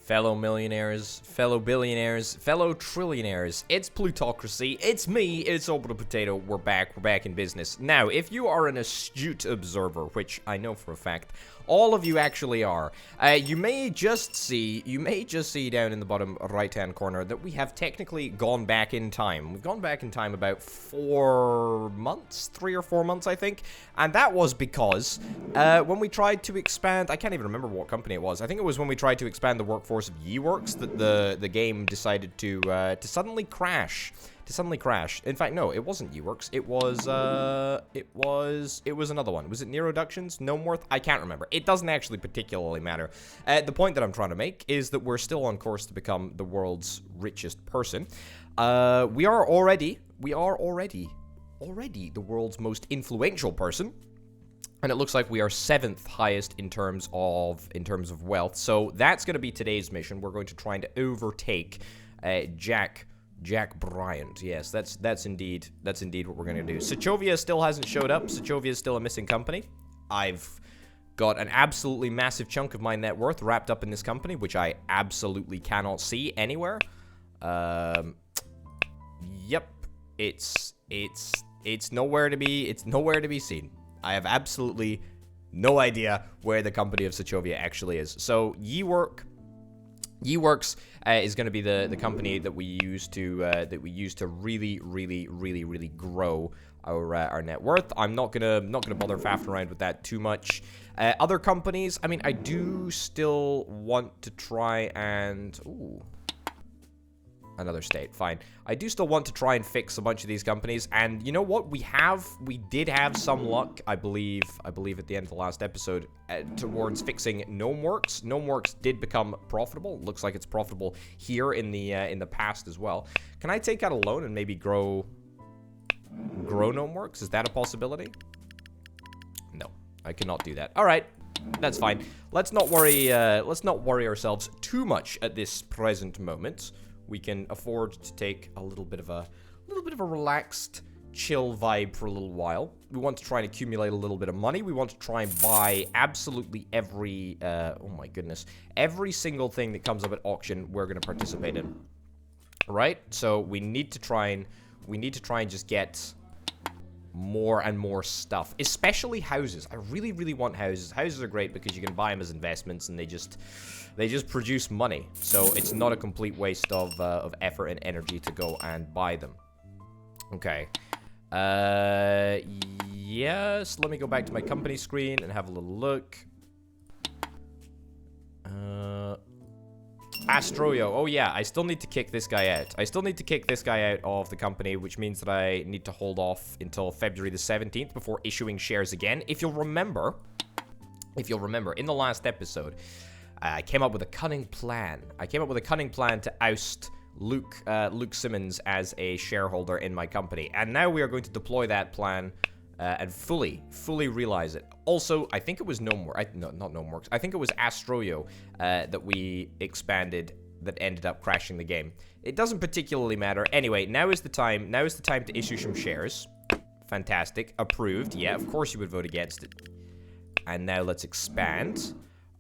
Fellow millionaires, fellow billionaires, fellow trillionaires, it's Plutocracy, it's me, it's Orbital Potato, we're back in business. Now, if you are an astute observer, which I know for a fact, all of you actually are, you may just see down in the bottom right-hand corner that we have technically gone back in time. We've gone back in time about 4 months, 3 or 4 months, I think, and that was because when we tried to expand, I can't even remember what company it was. I think it was when we tried to expand the workforce of Issuance that the game decided to suddenly crash. In fact, no, it wasn't Uworks. It was another one. Was it Neuroductions? Gnomeworth? I can't remember. It doesn't actually particularly matter. The point that I'm trying to make is that we're still on course to become the world's richest person. We are already the world's most influential person. And it looks like we are 7th highest in terms of wealth. So that's going to be today's mission. We're going to try to overtake Jack Bryant. Yes, that's indeed what we're going to do. Sokovia still hasn't showed up. Sokovia is still a missing company. I've got an absolutely massive chunk of my net worth wrapped up in this company, which I absolutely cannot see anywhere. Yep, it's nowhere to be seen. I have absolutely no idea where the company of Sokovia actually is. So Yeworks is going to be the company that we use to really grow our net worth. I'm not gonna bother faffing around with that too much. Other companies, I mean, I do still want to try and another state, fine. I do still want to try and fix a bunch of these companies, and you know what? We did have some luck, I believe at the end of the last episode, towards fixing Gnomeworks. Gnomeworks did become profitable. Looks like it's profitable here in the past as well. Can I take out a loan and maybe grow Gnomeworks? Is that a possibility? No, I cannot do that. All right. That's fine. Let's not worry ourselves too much at this present moment. We can afford to take a little bit of a relaxed, chill vibe for a little while. We want to try and accumulate a little bit of money. We want to try and buy absolutely every, oh my goodness, every single thing that comes up at auction. We're going to participate in, right? So we need to try and just get more and more stuff, especially houses. I really want houses. Houses are great because you can buy them as investments, and they just produce money. So it's not a complete waste of effort and energy to go and buy them. Okay. Yes. Let me go back to my company screen and have a little look. Astroyo. Oh, yeah. I still need to kick this guy out. I still need to kick this guy out of the company, which means that I need to hold off until February the 17th before issuing shares again. If you'll remember, in the last episode, I came up with a cunning plan. To oust Luke Simmons as a shareholder in my company. And now we are going to deploy that plan and fully realize it. Also, I think it was not Gnomeworks. I think it was Astroyo that we expanded that ended up crashing the game. It doesn't particularly matter. Anyway, now is the time to issue some shares. Fantastic. Approved. Yeah, of course you would vote against it. And now let's expand.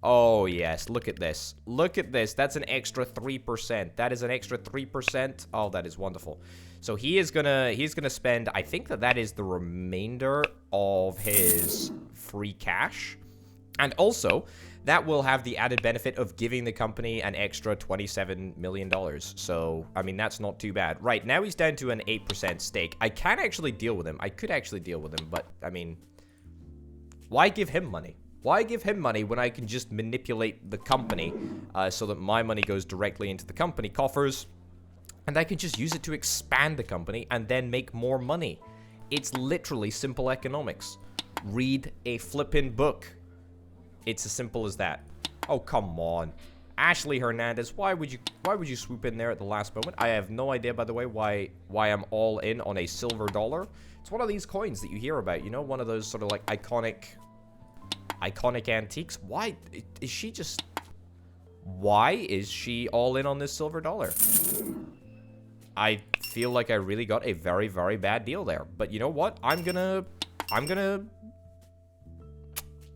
Oh, yes. Look at this. That's an extra 3%. That is an extra 3%. Oh, that is wonderful. So he's gonna spend, I think that is the remainder of his free cash. And also, that will have the added benefit of giving the company an extra $27 million. So, I mean, that's not too bad. Right, now he's down to an 8% stake. I can actually deal with him. I could actually deal with him, but, I mean, why give him money? Why give him money when I can just manipulate the company so that my money goes directly into the company coffers, and I can just use it to expand the company and then make more money? It's literally simple economics. Read a flippin' book. It's as simple as that. Oh, come on. Ashley Hernandez, why would you swoop in there at the last moment? I have no idea, by the way, why I'm all in on a silver dollar. It's one of these coins that you hear about, you know, one of those sort of like iconic antiques. Why is she all in on this silver dollar? I feel like I really got a very, very bad deal there. But you know what? I'm gonna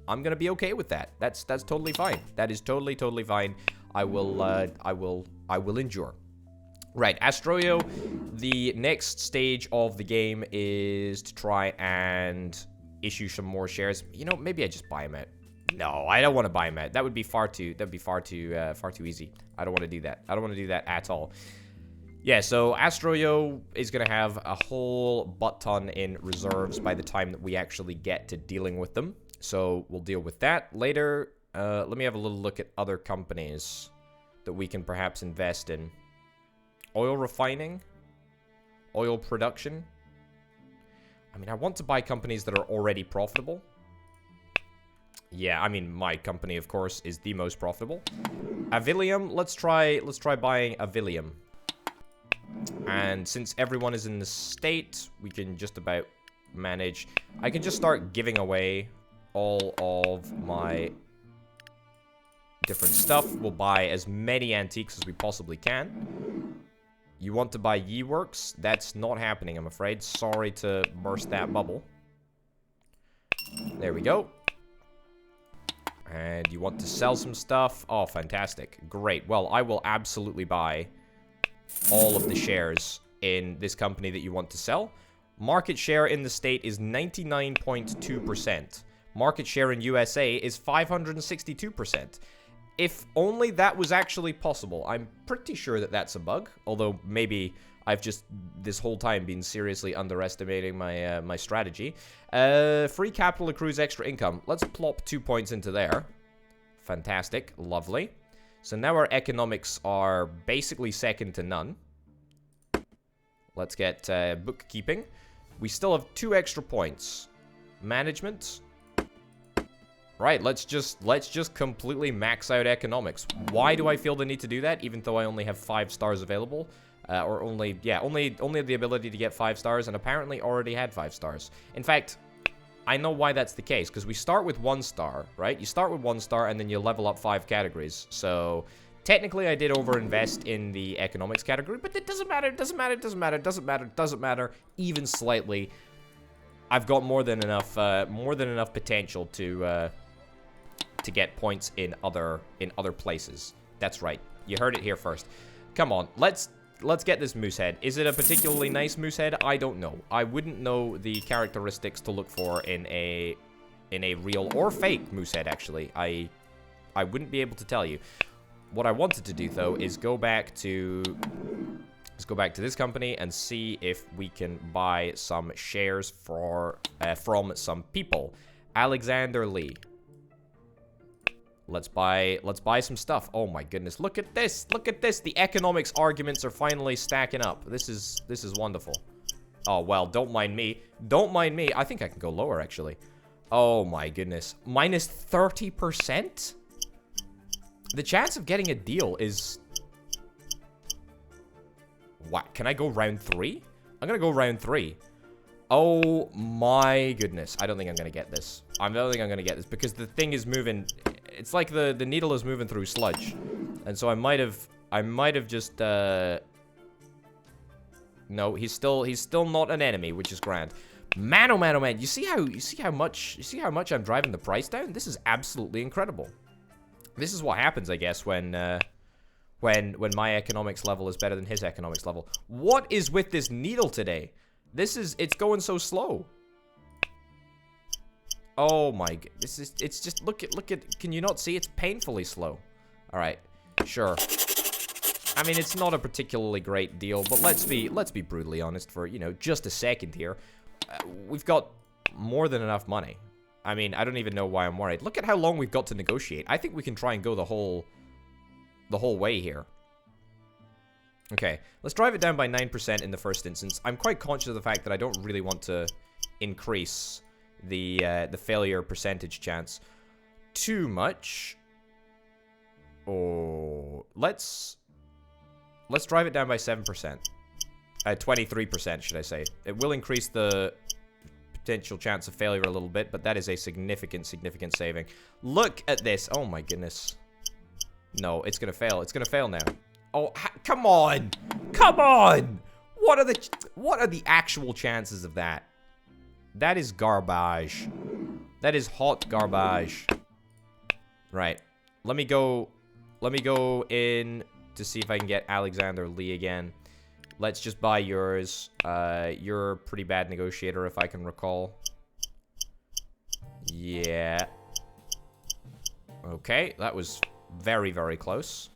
I'm gonna be okay with that. That's totally fine. That is totally fine. I will endure. Right, Astroyo, the next stage of the game is to try and issue some more shares. You know, maybe I just buy them out. No, I don't want to buy them out. That would be far too easy. I don't want to do that. I don't want to do that at all. Yeah, so Astroyo is going to have a whole butt ton in reserves by the time that we actually get to dealing with them. So we'll deal with that later. Let me have a little look at other companies that we can perhaps invest in. Oil refining, oil production. I mean, I want to buy companies that are already profitable. Yeah, I mean, my company, of course, is the most profitable. Avilium, let's try buying Avilium. And since everyone is in the state, we can just about manage. I can just start giving away all of my different stuff. We'll buy as many antiques as we possibly can. You want to buy Ye-Works? That's not happening, I'm afraid. Sorry to burst that bubble. There we go. And you want to sell some stuff? Oh, fantastic. Great. Well, I will absolutely buy all of the shares in this company that you want to sell. Market share in the state is 99.2%. Market share in USA is 562%. If only that was actually possible. I'm pretty sure that that's a bug, although maybe I've just this whole time been seriously underestimating my my strategy. Free capital accrues extra income. Let's plop 2 points into there. Fantastic, lovely. So now our economics are basically second to none. Let's get bookkeeping. We still have 2 extra points. Management. Right, let's just completely max out economics. Why do I feel the need to do that, even though I only have 5 stars available? Or only the ability to get 5 stars, and apparently already had 5 stars. In fact, I know why that's the case, because we start with 1 star, right? You start with 1 star, and then you level up 5 categories. So, technically, I did overinvest in the economics category, but it doesn't matter, doesn't matter, even slightly. I've got more than enough potential to get points in other places. That's right. You heard it here first. Come on, let's get this moose head. Is it a particularly nice moose head? I don't know. I wouldn't know the characteristics to look for in a real or fake moose head, actually. I wouldn't be able to tell you. What I wanted to do though is go back to this company and see if we can buy some shares from some people. Alexander Lee. Let's buy some stuff. Oh my goodness, look at this. Look at this. The economics arguments are finally stacking up. This is wonderful. Oh well, don't mind me. Don't mind me. I think I can go lower actually. Oh my goodness. Minus 30%? The chance of getting a deal is... What? Can I go round 3? I'm gonna go round 3. Oh my goodness. I don't think I'm gonna get this. I don't think I'm gonna get this because the thing is moving. It's like the needle is moving through sludge. And so I might have just no, he's still not an enemy, which is grand. Man, oh man, oh man. You see how much I'm driving the price down? This is absolutely incredible. This is what happens, I guess, when my economics level is better than his economics level. What is with this needle today? It's going so slow. Oh my, it's just, look at, can you not see? It's painfully slow. All right, sure. I mean, it's not a particularly great deal, but let's be brutally honest for, you know, just a second here. We've got more than enough money. I mean, I don't even know why I'm worried. Look at how long we've got to negotiate. I think we can try and go the whole way here. Okay, let's drive it down by 9% in the first instance. I'm quite conscious of the fact that I don't really want to increase the failure percentage chance too much. Oh, let's drive it down by 7%. 23%, should I say. It will increase the potential chance of failure a little bit, but that is a significant saving. Look at this. Oh my goodness. No, it's gonna fail. It's gonna fail now. Oh, come on! Come on! What are the actual chances of that? That is garbage. That is hot garbage. Right. Let me go in to see if I can get Alexander Lee again. Let's just buy yours. You're a pretty bad negotiator, if I can recall. Yeah. Okay, that was very, very close.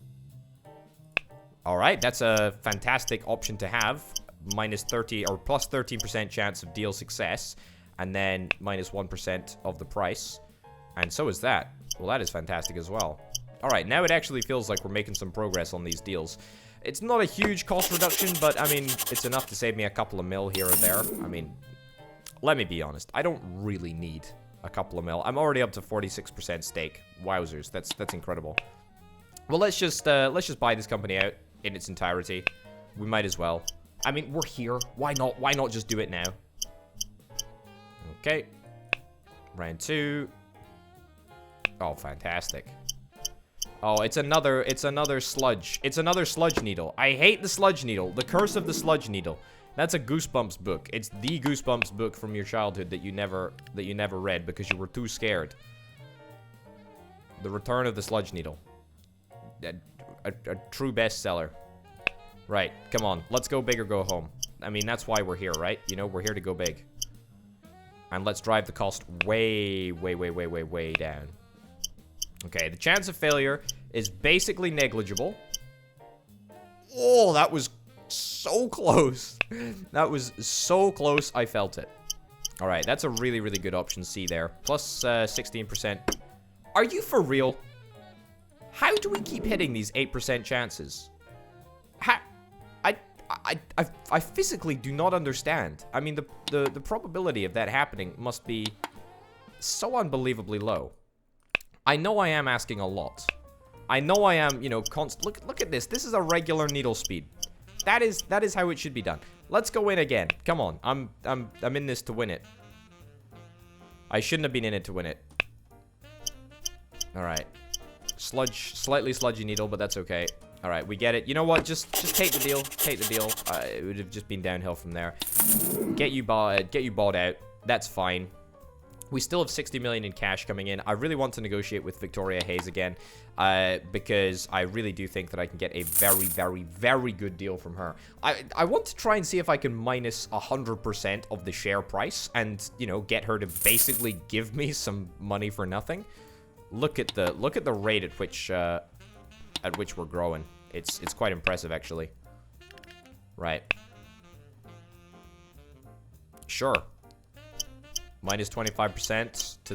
Alright, that's a fantastic option to have. Minus 30 or plus 13% chance of deal success. And then minus 1% of the price. And so is that. Well, that is fantastic as well. Alright, now it actually feels like we're making some progress on these deals. It's not a huge cost reduction, but, I mean, it's enough to save me a couple of mil here or there. I mean, let me be honest. I don't really need a couple of mil. I'm already up to 46% stake. Wowzers, that's incredible. Well, let's just buy this company out in its entirety. We might as well. I mean, we're here. Why not? Why not just do it now? Okay. Round 2. Oh, fantastic. Oh, it's another sludge. It's another sludge needle. I hate the sludge needle. The curse of the sludge needle. That's a Goosebumps book. It's the Goosebumps book from your childhood that you never read because you were too scared. The Return of the Sludge Needle. A true bestseller. Right, come on. Let's go big or go home. I mean, that's why we're here, right? You know, we're here to go big. And let's drive the cost way, way, way, way, way, way down. Okay, the chance of failure is basically negligible. Oh, that was so close. That was so close, I felt it. Alright, that's a really, really good option C there. Plus 16%. Are you for real? How do we keep hitting these 8% chances? How? I physically do not understand. I mean, the probability of that happening must be so unbelievably low. I know I am asking a lot. I know I am, you know, look at this. This is a regular needle speed. That is how it should be done. Let's go in again. Come on. I'm in this to win it. I shouldn't have been in it to win it. All right. Slightly sludgy needle, but that's okay. All right, we get it. You know what? Just take the deal. Take the deal. It would have just been downhill from there. Get you bought out. That's fine. We still have 60 million in cash coming in. I really want to negotiate with Victoria Hayes again, because I really do think that I can get a very, very, very good deal from her. I want to try and see if I can minus 100% of the share price and, you know, get her to basically give me some money for nothing. Look at the rate at which we're growing. It's quite impressive, actually. Right. Sure. Minus 25% to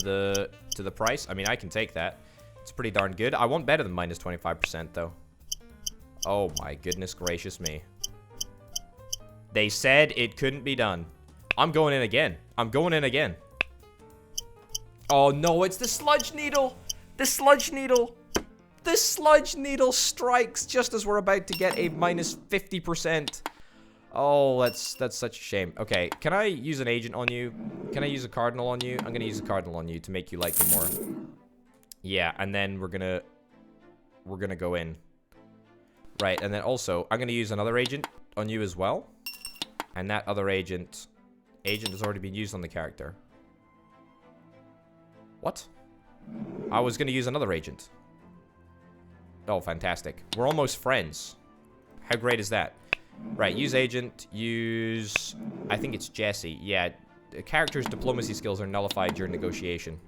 the price. I mean, I can take that. It's pretty darn good. I want better than minus 25%, though. Oh, my goodness gracious me. They said it couldn't be done. I'm going in again. I'm going in again. Oh, no, it's the sludge needle. The sludge needle. The sludge needle strikes just as we're about to get a minus 50%. Oh, that's such a shame. Okay, can I use an agent on you? Can I use a cardinal on you? I'm gonna use a cardinal on you to make you like me more. Yeah, and then we're gonna go in. Right, and then also I'm gonna use another agent on you as well. And that other agent has already been used on the character. What? I was gonna use another agent. Oh, fantastic. We're almost friends. How great is that? Right, use agent, use... I think it's Jesse. Yeah, the character's diplomacy skills are nullified during negotiation.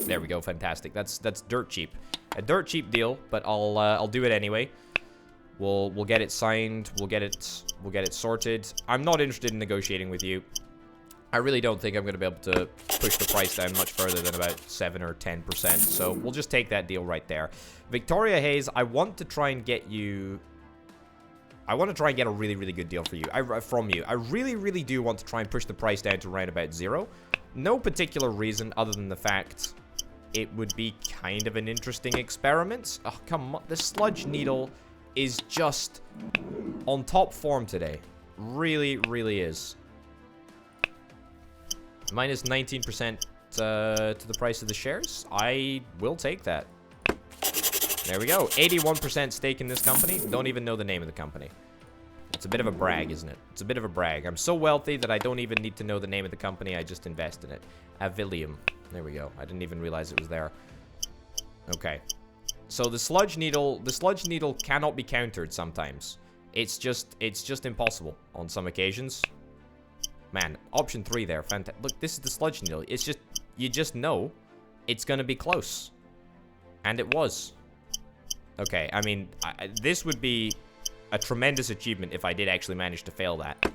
There we go, fantastic. That's dirt cheap. A dirt cheap deal, but I'll do it anyway. We'll get it signed, we'll get it sorted. I'm not interested in negotiating with you. I really don't think I'm going to be able to push the price down much further than about 7 or 10%. So we'll just take that deal right there. Victoria Hayes, I want to try and get you... I want to try and get a really, really good deal for you. From you. I really, really do want to try and push the price down to around about 0. No particular reason other than the fact it would be kind of an interesting experiment. Oh, come on. The sludge needle is just on top form today. Really, really is. Minus 19% to the price of the shares. I will take that. There we go. 81% stake in this company. Don't even know the name of the company. It's a bit of a brag, isn't it? It's a bit of a brag. I'm so wealthy that I don't even need to know the name of the company. I just invest in it. Avilium. There we go. I didn't even realize it was there. Okay. So the sludge needle cannot be countered sometimes. It's just impossible on some occasions. Man, option 3 there. Fantastic. Look, this is the sludge needle. It's just, you just know it's going to be close. And it was. Okay, I mean, this would be a tremendous achievement if I did actually manage to fail that.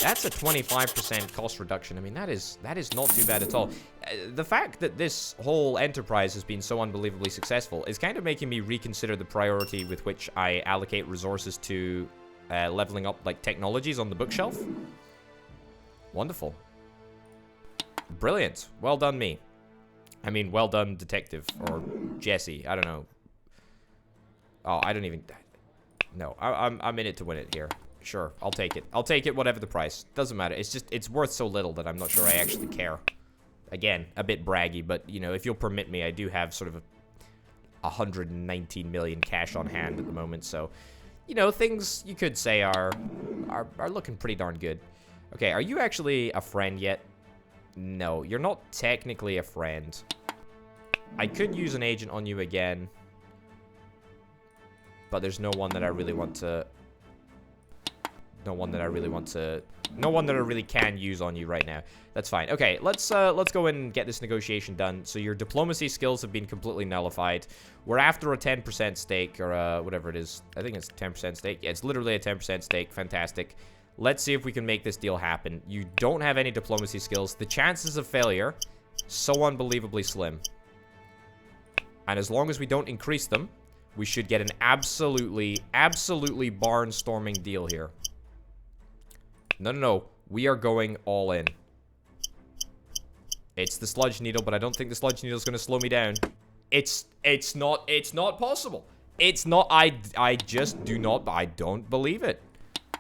That's a 25% cost reduction. I mean, that is not too bad at all. The fact that this whole enterprise has been so unbelievably successful is kind of making me reconsider the priority with which I allocate resources to leveling up, like, technologies on the bookshelf. Wonderful. Brilliant. Well done, me. I mean, well done, detective, or Jesse. I don't know. Oh, I don't even... No, I'm in it to win it here. Sure, I'll take it. I'll take it, whatever the price. Doesn't matter. It's just, it's worth so little that I'm not sure I actually care. Again, a bit braggy, but, you know, if you'll permit me, I do have sort of 119 million cash on hand at the moment, so, you know, things you could say are looking pretty darn good. Okay, are you actually a friend yet? No, you're not technically a friend. I could use an agent on you again, but there's no one that I really want to... No one that I really can use on you right now. That's fine. Okay, let's go and get this negotiation done. So your diplomacy skills have been completely nullified. We're after a 10% stake, or whatever it is. I think it's a 10% stake. Yeah, it's literally a 10% stake. Fantastic. Let's see if we can make this deal happen. You don't have any diplomacy skills. The chances of failure, so unbelievably slim. And as long as we don't increase them, we should get an absolutely barnstorming deal here. No. We are going all in. It's the sludge needle, but I don't think the sludge needle is going to slow me down. It's not possible. It's not, I just do not, I don't believe it.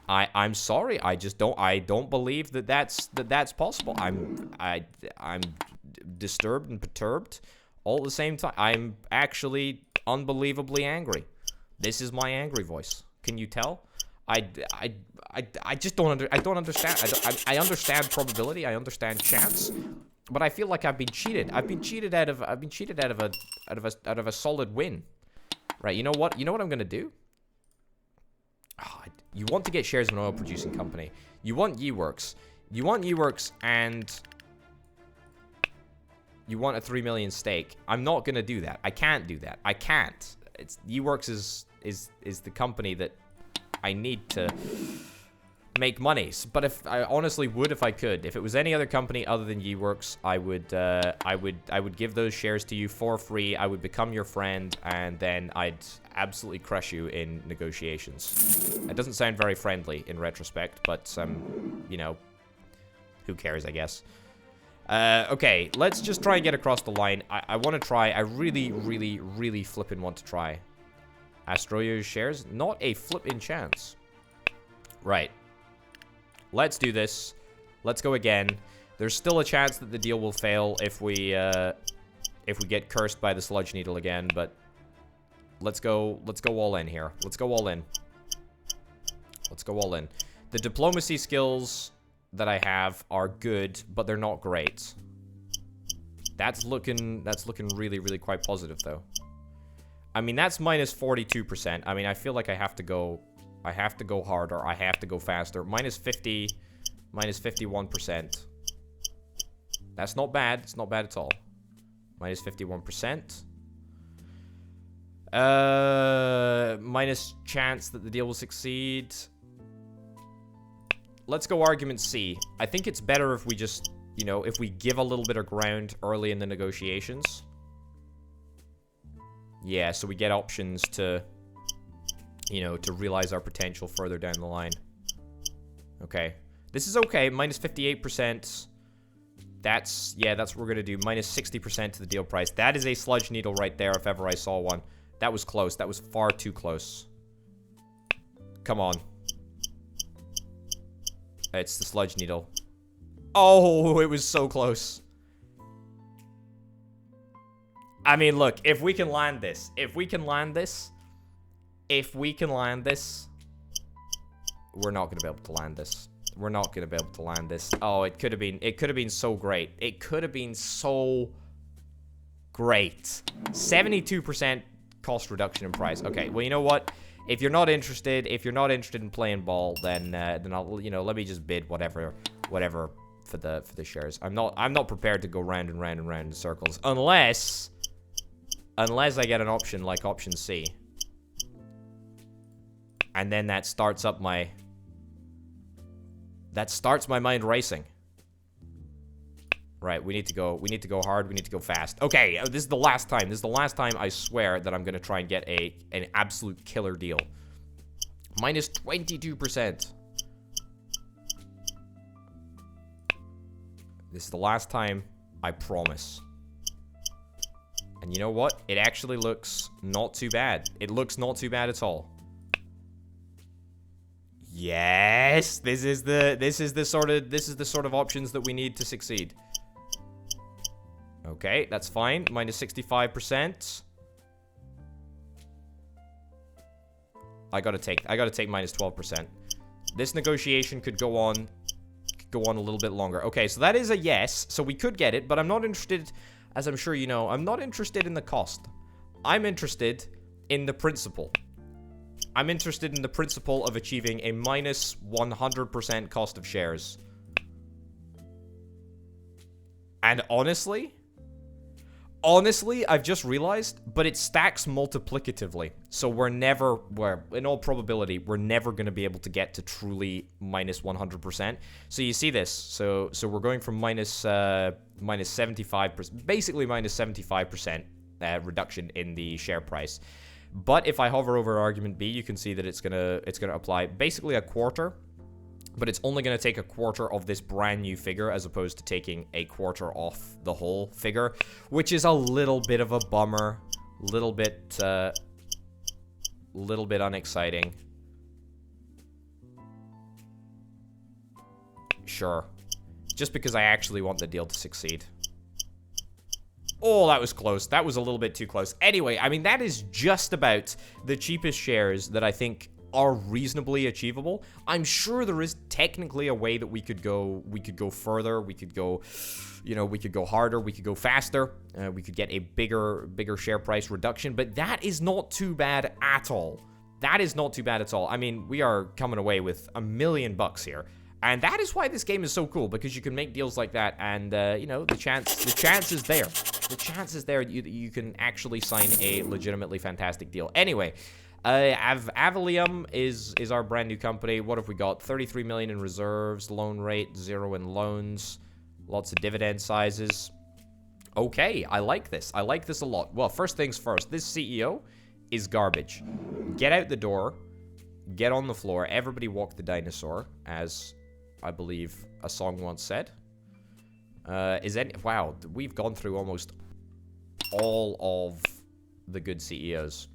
I'm sorry. I don't believe that that's possible. I'm disturbed and perturbed all at the same time. I'm actually unbelievably angry. This is my angry voice. Can you tell? I just don't understand. I understand probability. I understand chance, but I feel like I've been cheated. I've been cheated out of a solid win. Right? You know what? You know what I'm gonna do? Oh, you want to get shares of an oil producing company. You want Yeworks. You want Yeworks, and you want a 3 million stake. I'm not gonna do that. I can't do that. I can't. It's Yeworks is the company that I need to make money. But if I honestly would, if I could, if it was any other company other than Yeworks, I would give those shares to you for free. I would become your friend, and then I'd absolutely crush you in negotiations. It doesn't sound very friendly in retrospect, but you know, who cares, I guess. Okay, let's just try and get across the line. I want to try. I really flippin' want to try. Astroyo's shares? Not a flippin' chance. Right. Let's do this. Let's go again. There's still a chance that the deal will fail if we get cursed by the sludge needle again, but let's go all in here. Let's go all in. Let's go all in. The diplomacy skills that I have are good, but they're not great. That's looking really quite positive though. I mean, that's minus 42%. I mean, I feel like I have to go harder. I have to go faster. Minus 50, minus 51%. That's not bad. It's not bad at all. Minus 51%. Minus chance that the deal will succeed. Let's go argument C. I think it's better if we just, you know, if we give a little bit of ground early in the negotiations. Yeah, so we get options to, you know, to realize our potential further down the line. Okay. This is okay. Minus 58%. That's, yeah, that's what we're going to do. Minus 60% to the deal price. That is a sludge needle right there if ever I saw one. That was close. That was far too close. Come on. It's the sludge needle. Oh, it was so close. I mean, look, if we can land this, We're not going to be able to land this. We're not going to be able to land this. Oh, it could have been so great. It could have been so great. 72% cost reduction in price. Okay, well, you know what? If you're not interested in playing ball, then I'll, you know, let me just bid whatever for the shares. I'm not prepared to go round and round and round in circles unless I get an option like option C. And then that starts my mind racing. Right, we need to go hard, we need to go fast. Okay, this is the last time. This is the last time I swear that I'm going to try and get an absolute killer deal. Minus 22%. This is the last time, I promise. And you know what? It actually looks not too bad. It looks not too bad at all. Yes, this is the sort of options that we need to succeed. Okay, that's fine. Minus 65%. I gotta take minus 12%. This negotiation could go on a little bit longer. Okay, so that is a yes. So we could get it, but I'm not interested, as I'm sure you know, I'm not interested in the cost. I'm interested in the principle. I'm interested in the principle of achieving a minus 100% cost of shares. And honestly, I've just realized, but it stacks multiplicatively. So in all probability, we're never going to be able to get to truly minus 100%. So you see this. So we're going from minus 75%, basically minus 75% reduction in the share price. But if I hover over argument B, you can see that it's gonna apply basically a quarter. But it's only going to take a quarter of this brand new figure as opposed to taking a quarter off the whole figure, which is a little bit of a bummer, little bit unexciting. Sure. Just because I actually want the deal to succeed. Oh, that was close. That was a little bit too close. Anyway, I mean, that is just about the cheapest shares that I think are reasonably achievable. I'm sure there is technically a way that we could go further, we could go, you know, we could go harder, we could go faster, we could get a bigger share price reduction, but that is not too bad at all. That is not too bad at all. I mean, we are coming away with $1 million here. And that is why this game is so cool, because you can make deals like that, and, you know, the chance is there. The chance is there you can actually sign a legitimately fantastic deal. Anyway, Avalium is our brand new company. What have we got? 33 million in reserves, loan rate, 0 in loans, lots of dividend sizes. Okay, I like this. I like this a lot. Well, first things first, this CEO is garbage. Get out the door, get on the floor, everybody walk the dinosaur, as I believe a song once said. Wow, we've gone through almost all of the good CEOs.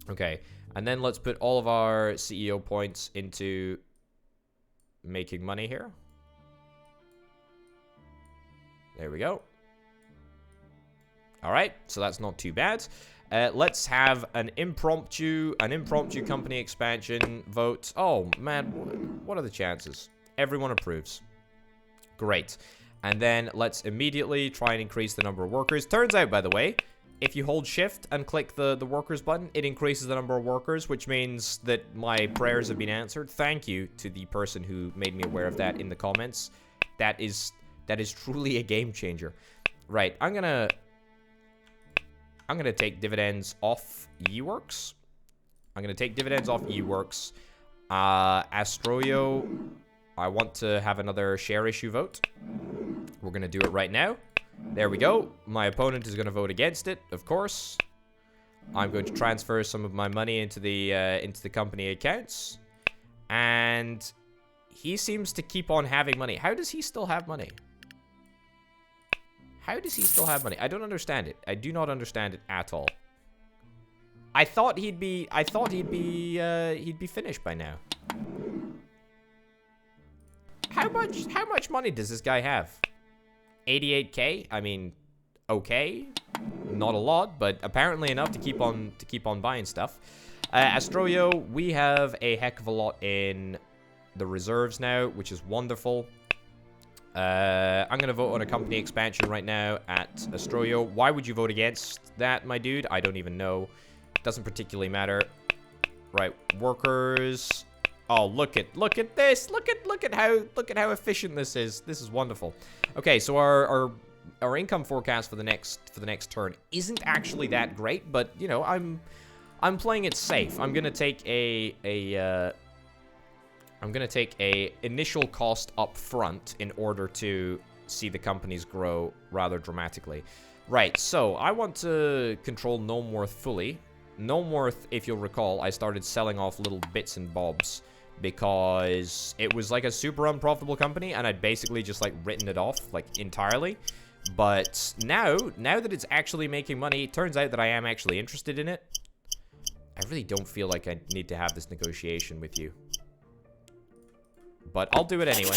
Okay, and then let's put all of our CEO points into making money here. There we go. All right, so that's not too bad. Let's have an impromptu company expansion vote. Oh, man, what are the chances? Everyone approves. Great. And then let's immediately try and increase the number of workers. Turns out, by the way, if you hold shift and click the workers button, it increases the number of workers, which means that my prayers have been answered. Thank you to the person who made me aware of that in the comments. That is truly a game changer. Right, I'm gonna take dividends off Eworks. I'm gonna take dividends off Eworks. Astroyo, I want to have another share issue vote. We're gonna do it right now. There we go. My opponent is going to vote against it, of course. I'm going to transfer some of my money into the company accounts. And he seems to keep on having money. How does he still have money? How does he still have money? I don't understand it. I do not understand it at all. I thought he'd be finished by now. How much money does this guy have? 88k. I mean, okay, not a lot, but apparently enough to keep on buying stuff. Astroyo, we have a heck of a lot in the reserves now, which is wonderful. I'm going to vote on a company expansion right now at Astroyo. Why would you vote against that, my dude? I don't even know. Doesn't particularly matter. Right, workers. Oh, look at this. Look at how efficient this is. This is wonderful. Okay, so our income forecast for the next turn isn't actually that great, but you know, I'm playing it safe. I'm going to take a initial cost up front in order to see the companies grow rather dramatically. Right, so I want to control Gnomeworth fully. Gnomeworth, if you'll recall, I started selling off little bits and bobs because it was like a super unprofitable company and I'd basically just like written it off like entirely. But now that it's actually making money, it turns out that I am actually interested in it. I really don't feel like I need to have this negotiation with you. But I'll do it anyway.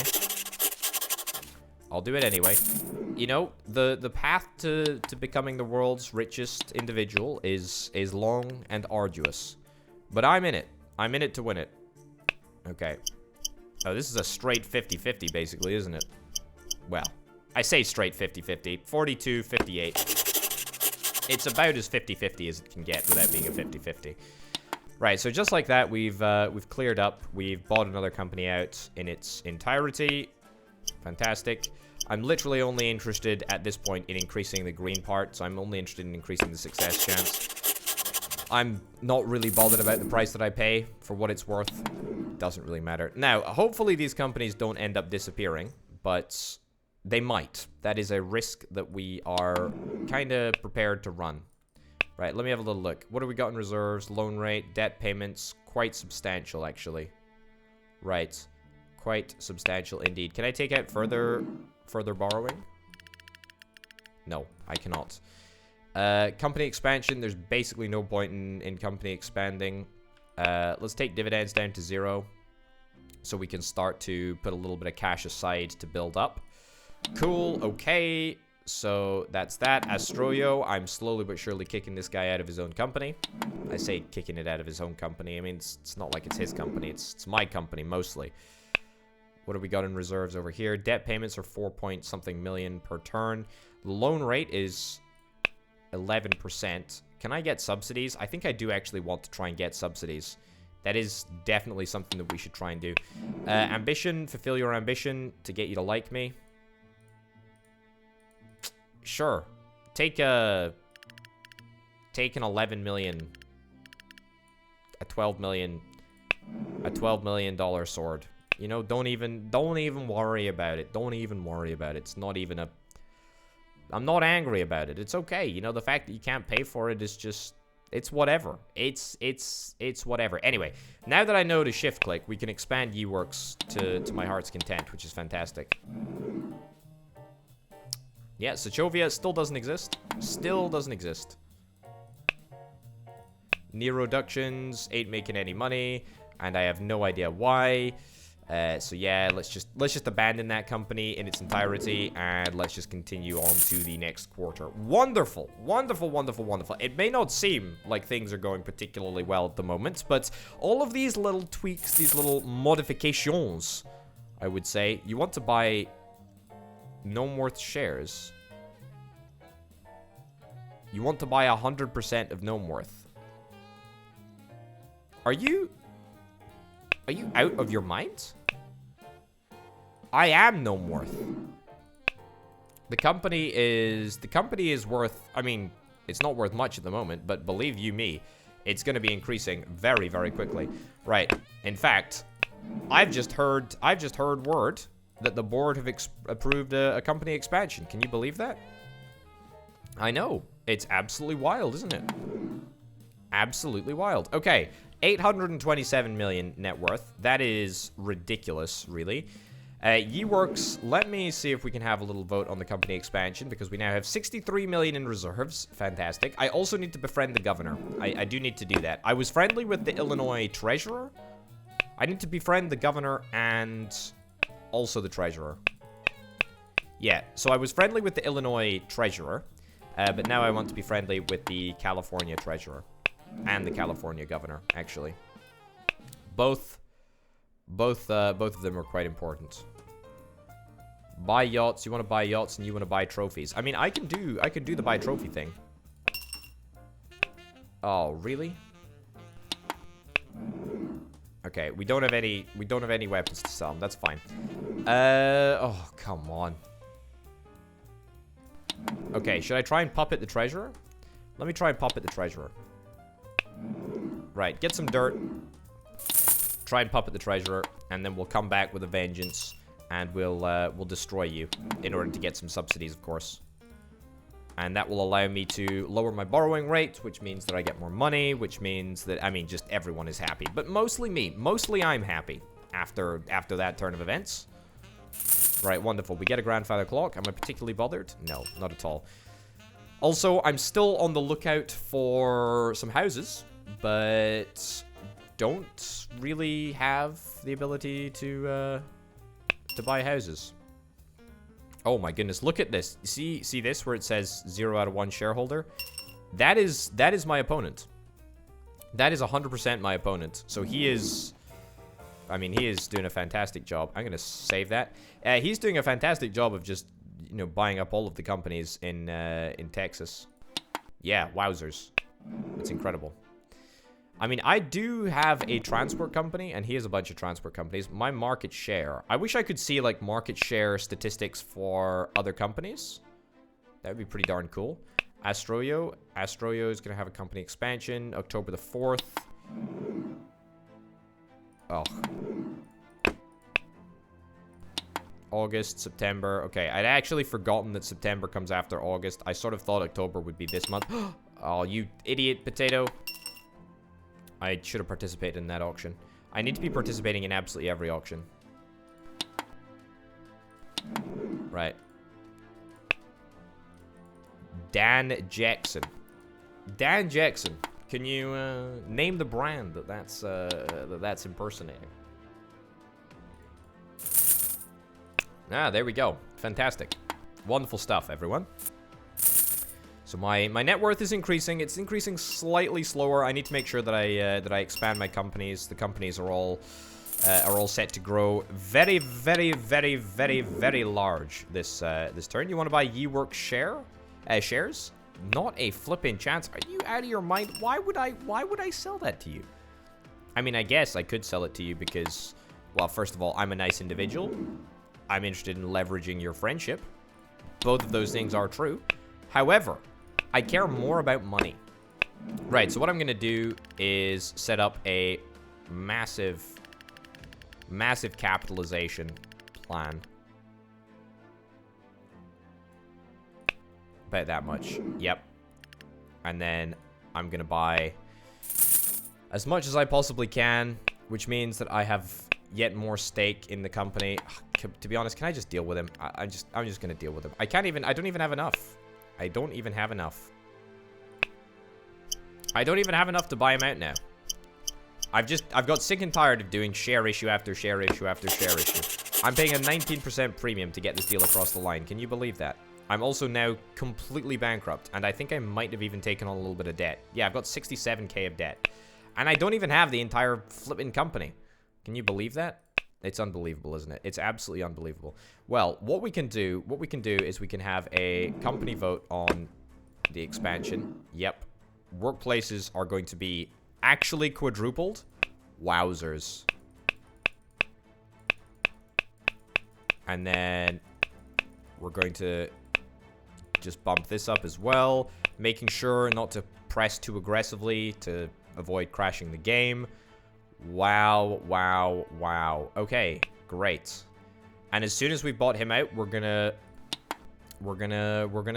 I'll do it anyway. You know, the path to becoming the world's richest individual is long and arduous. But I'm in it. I'm in it to win it. Okay. Oh, this is a straight 50-50 basically, isn't it? Well, I say straight 50-50. 42-58. It's about as 50-50 as it can get without being a 50-50. Right, so just like that, we've cleared up. We've bought another company out in its entirety. Fantastic. I'm literally only interested at this point in increasing the green part, so I'm only interested in increasing the success chance. I'm not really bothered about the price that I pay for what it's worth. Doesn't really matter. Now, hopefully these companies don't end up disappearing, but they might. That is a risk that we are kind of prepared to run. Right, let me have a little look. What do we got in reserves? Loan rate, debt payments, quite substantial, actually. Right, quite substantial indeed. Can I take out further borrowing? No, I cannot. Company expansion, there's basically no point in company expanding. Let's take dividends down to 0 so we can start to put a little bit of cash aside to build up. Cool, okay. So that's that. Astroyo, I'm slowly but surely kicking this guy out of his own company. I say kicking it out of his own company. I mean, it's not like it's his company. It's my company, mostly. What do we got in reserves over here? Debt payments are 4-point-something million per turn. The loan rate is 11%. Can I get subsidies? I think I do actually want to try and get subsidies. That is definitely something that we should try and do. Ambition, fulfill your ambition to get you to like me. Sure. Take an 11 million, a 12 million, a $12 million sword. You know, don't even worry about it. Don't even worry about it. It's not even a... I'm not angry about it. It's okay. You know, the fact that you can't pay for it is just... It's whatever. It's whatever. Anyway, now that I know to shift click, we can expand Yeworks to my heart's content, which is fantastic. Yeah, Sochovia still doesn't exist. Still doesn't exist. Neuroductions ain't making any money, and I have no idea why. So yeah, let's just abandon that company in its entirety, and let's just continue on to the next quarter. Wonderful, wonderful, wonderful, wonderful. It may not seem like things are going particularly well at the moment, but all of these little tweaks, these little modifications, I would say, you want to buy Gnomeworth shares. You want to buy 100% of Gnomeworth. Are you out of your mind? I am Gnomeworth. The company is worth, I mean, it's not worth much at the moment, but believe you me, it's going to be increasing very, very quickly. Right. In fact, I've just heard word that the board have approved a company expansion. Can you believe that? I know. It's absolutely wild, isn't it? Absolutely wild. Okay, 827 million net worth. That is ridiculous, really. Yeworks, let me see if we can have a little vote on the company expansion, because we now have 63 million in reserves. Fantastic. I also need to befriend the governor. I do need to do that. I was friendly with the Illinois treasurer. I need to befriend the governor and... also the treasurer. Yeah, so I was friendly with the Illinois treasurer, but now I want to be friendly with the California treasurer and the California governor, actually. Both Both of them are quite important. Buy yachts. You want to buy yachts, and you want to buy trophies. I mean, I can do the buy trophy thing. Oh, really? Okay, we don't have any weapons to sell them. That's fine. Oh, come on. Okay, should I try and puppet the treasurer? Let me try and puppet the treasurer. Right, get some dirt. Try and puppet the treasurer, and then we'll come back with a vengeance, and we'll destroy you in order to get some subsidies, of course. And that will allow me to lower my borrowing rate, which means that I get more money, which means that, I mean, just everyone is happy. But mostly me. Mostly I'm happy after that turn of events. Right, wonderful. We get a grandfather clock. Am I particularly bothered? No, not at all. Also, I'm still on the lookout for some houses, but don't really have the ability to buy houses. Oh my goodness, look at this. See this where it says 0 out of 1 shareholder? That is my opponent. That is 100% my opponent. So he is, I mean, he is doing a fantastic job. I'm going to save that. He's doing a fantastic job of just, you know, buying up all of the companies in Texas. Yeah, wowzers. It's incredible. I mean, I do have a transport company, and he has a bunch of transport companies. My market share. I wish I could see, like, market share statistics for other companies. That would be pretty darn cool. Astroyo. Astroyo is going to have a company expansion. October the 4th. Oh. August, September. Okay, I'd actually forgotten that September comes after August. I sort of thought October would be this month. Oh, you idiot potato. I should have participated in that auction. I need to be participating in absolutely every auction. Right. Dan Jackson. Dan Jackson. Can you name the brand that's impersonating? Ah, there we go. Fantastic. Wonderful stuff, everyone. So my net worth is increasing. It's increasing slightly slower. I need to make sure that I expand my companies. The companies are all set to grow very, very, very, very, very large this turn. You want to buy YeWork shares? Not a flipping chance. Are you out of your mind? Why would I sell that to you? I mean, I guess I could sell it to you because, well, first of all, I'm a nice individual. I'm interested in leveraging your friendship. Both of those things are true. However, I care more about money. Right, so what I'm going to do is set up a massive capitalization plan. Bet that much. Yep. And then I'm going to buy as much as I possibly can, which means that I have yet more stake in the company. To be honest, can I just deal with him? I'm just going to deal with him. I don't even have enough. I don't even have enough. I don't even have enough to buy him out now. I've got sick and tired of doing share issue after share issue after share issue. I'm paying a 19% premium to get this deal across the line. Can you believe that? I'm also now completely bankrupt, and I think I might have even taken on a little bit of debt. Yeah, I've got 67k of debt. And I don't even have the entire flipping company. Can you believe that? It's unbelievable, isn't it? It's absolutely unbelievable. Well, what we can do is we can have a company vote on the expansion. Yep. Workplaces are going to be actually quadrupled. Wowzers. And then we're going to just bump this up as well, making sure not to press too aggressively to avoid crashing the game. Wow, wow, wow. Okay, great. And as soon as we bought him out, we're gonna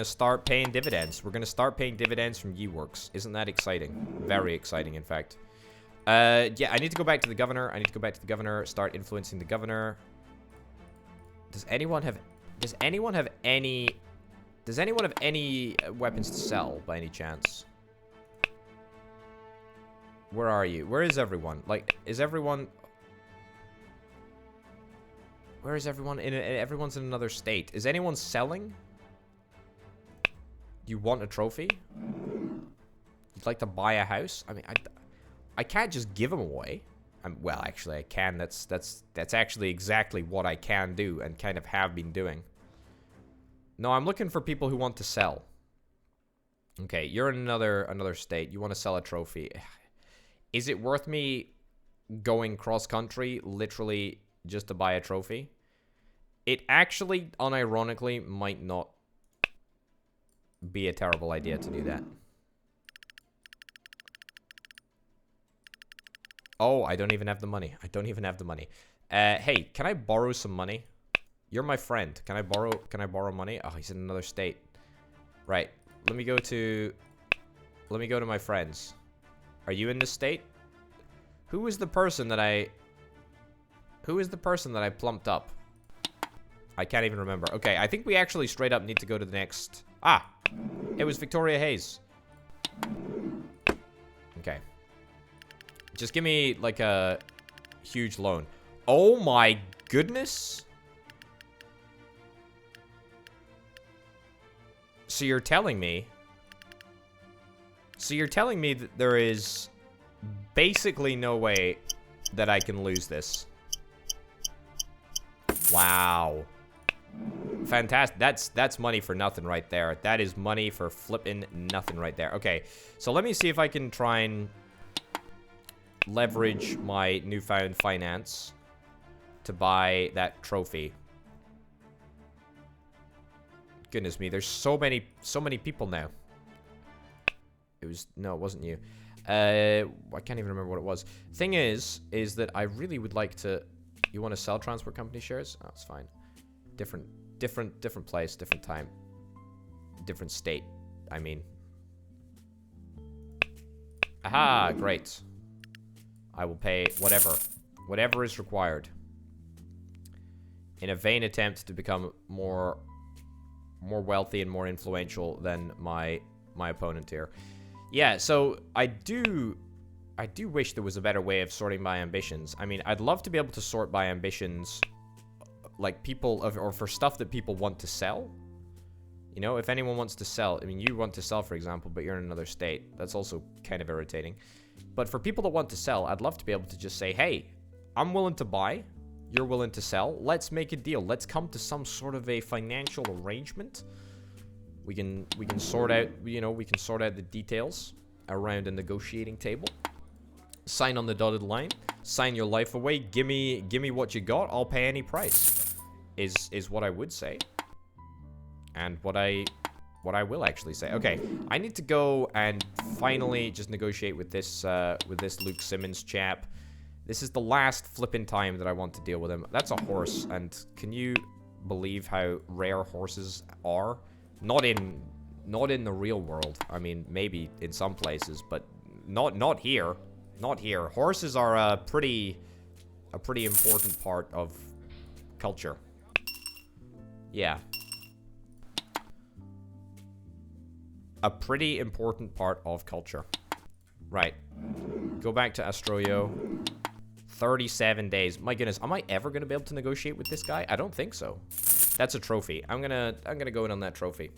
start paying dividends. We're gonna start paying dividends from YeWorks. Isn't that exciting? Very exciting, in fact. Yeah, I need to go back to the governor. Start influencing the governor. Does anyone have any weapons to sell by any chance? Where are you? Where is everyone? Like, is everyone... Where is everyone? Everyone's in another state. Is anyone selling? Do you want a trophy? You'd like to buy a house? I mean, I can't just give them away. Well, actually, I can. That's actually exactly what I can do and kind of have been doing. No, I'm looking for people who want to sell. Okay, you're in another state. You want to sell a trophy. Is it worth me going cross-country, literally, just to buy a trophy? It actually, unironically, might not be a terrible idea to do that. Oh, I don't even have the money. I don't even have the money. Hey, can I borrow some money? You're my friend. Can I borrow money? Oh, he's in another state. Right. Let me go to my friends. Are you in this state? Who is the person that I plumped up? I can't even remember. Okay, I think we actually straight up need to go to the next... Ah! It was Victoria Hayes. Okay. Just give me, like, a huge loan. Oh my goodness! So you're telling me... that there is basically no way that I can lose this. Wow. Fantastic. That's money for nothing right there. That is money for flipping nothing right there. Okay, so let me see if I can try and leverage my newfound finance to buy that trophy. Goodness me, there's so many people now. No, it wasn't you. I can't even remember what it was. Thing is that I really would like to... You want to sell transport company shares? Oh, it's fine. Different place, different time. Different state, I mean. Aha, great. I will pay whatever is required. In a vain attempt to become more wealthy and more influential than my opponent here. Yeah, so I do wish there was a better way of sorting my ambitions. I mean, I'd love to be able to sort by ambitions, like or for stuff that people want to sell. You know, if anyone wants to sell, I mean, you want to sell, for example, but you're in another state. That's also kind of irritating. But for people that want to sell, I'd love to be able to just say, hey, I'm willing to buy. You're willing to sell. Let's make a deal. Let's come to some sort of a financial arrangement. We can sort out, you know, we can sort out the details around a negotiating table. Sign on the dotted line. Sign your life away. Give me what you got. I'll pay any price. Is what I would say. And what I will actually say. Okay, I need to go and finally just negotiate with this Luke Simmons chap. This is the last flipping time that I want to deal with him. That's a horse, and can you believe how rare horses are? Not in the real world. I mean, maybe in some places, but not here. Not here. Horses are a pretty important part of culture. Yeah. A pretty important part of culture. Right. Go back to Astroyo. 37 days. My goodness, am I ever going to be able to negotiate with this guy? I don't think so. That's a trophy. I'm gonna go in on that trophy.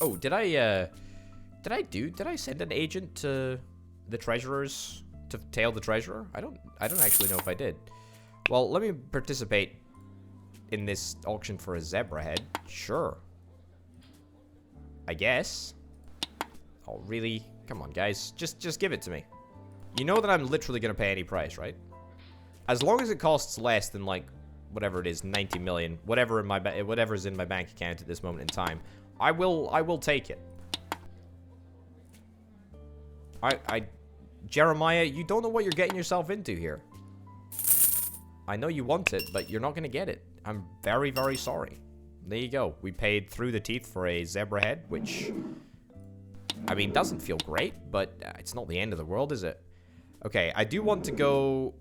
Oh, did I send an agent to the treasurers to tail the treasurer? I don't actually know if I did. Well, let me participate in this auction for a zebra head. Sure. I guess. Oh, really? Come on, guys. Just give it to me. You know that I'm literally going to pay any price, right? As long as it costs less than, like, whatever it is, 90 million, whatever's in my bank account at this moment in time, I will take it. Jeremiah, you don't know what you're getting yourself into here. I know you want it, but you're not going to get it. I'm very, very sorry. There you go. We paid through the teeth for a zebra head, which, I mean, doesn't feel great, but it's not the end of the world, is it? Okay, I do want to go...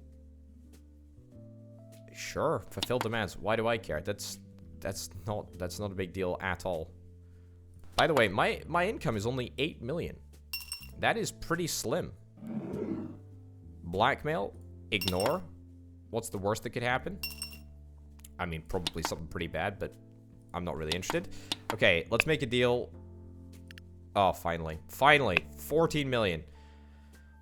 Sure, fulfill demands. Why do I care? That's not a big deal at all. By the way, my income is only 8 million. That is pretty slim. Blackmail? Ignore? What's the worst that could happen? I mean, probably something pretty bad, but I'm not really interested. Okay, let's make a deal. Oh, finally. Finally. 14 million.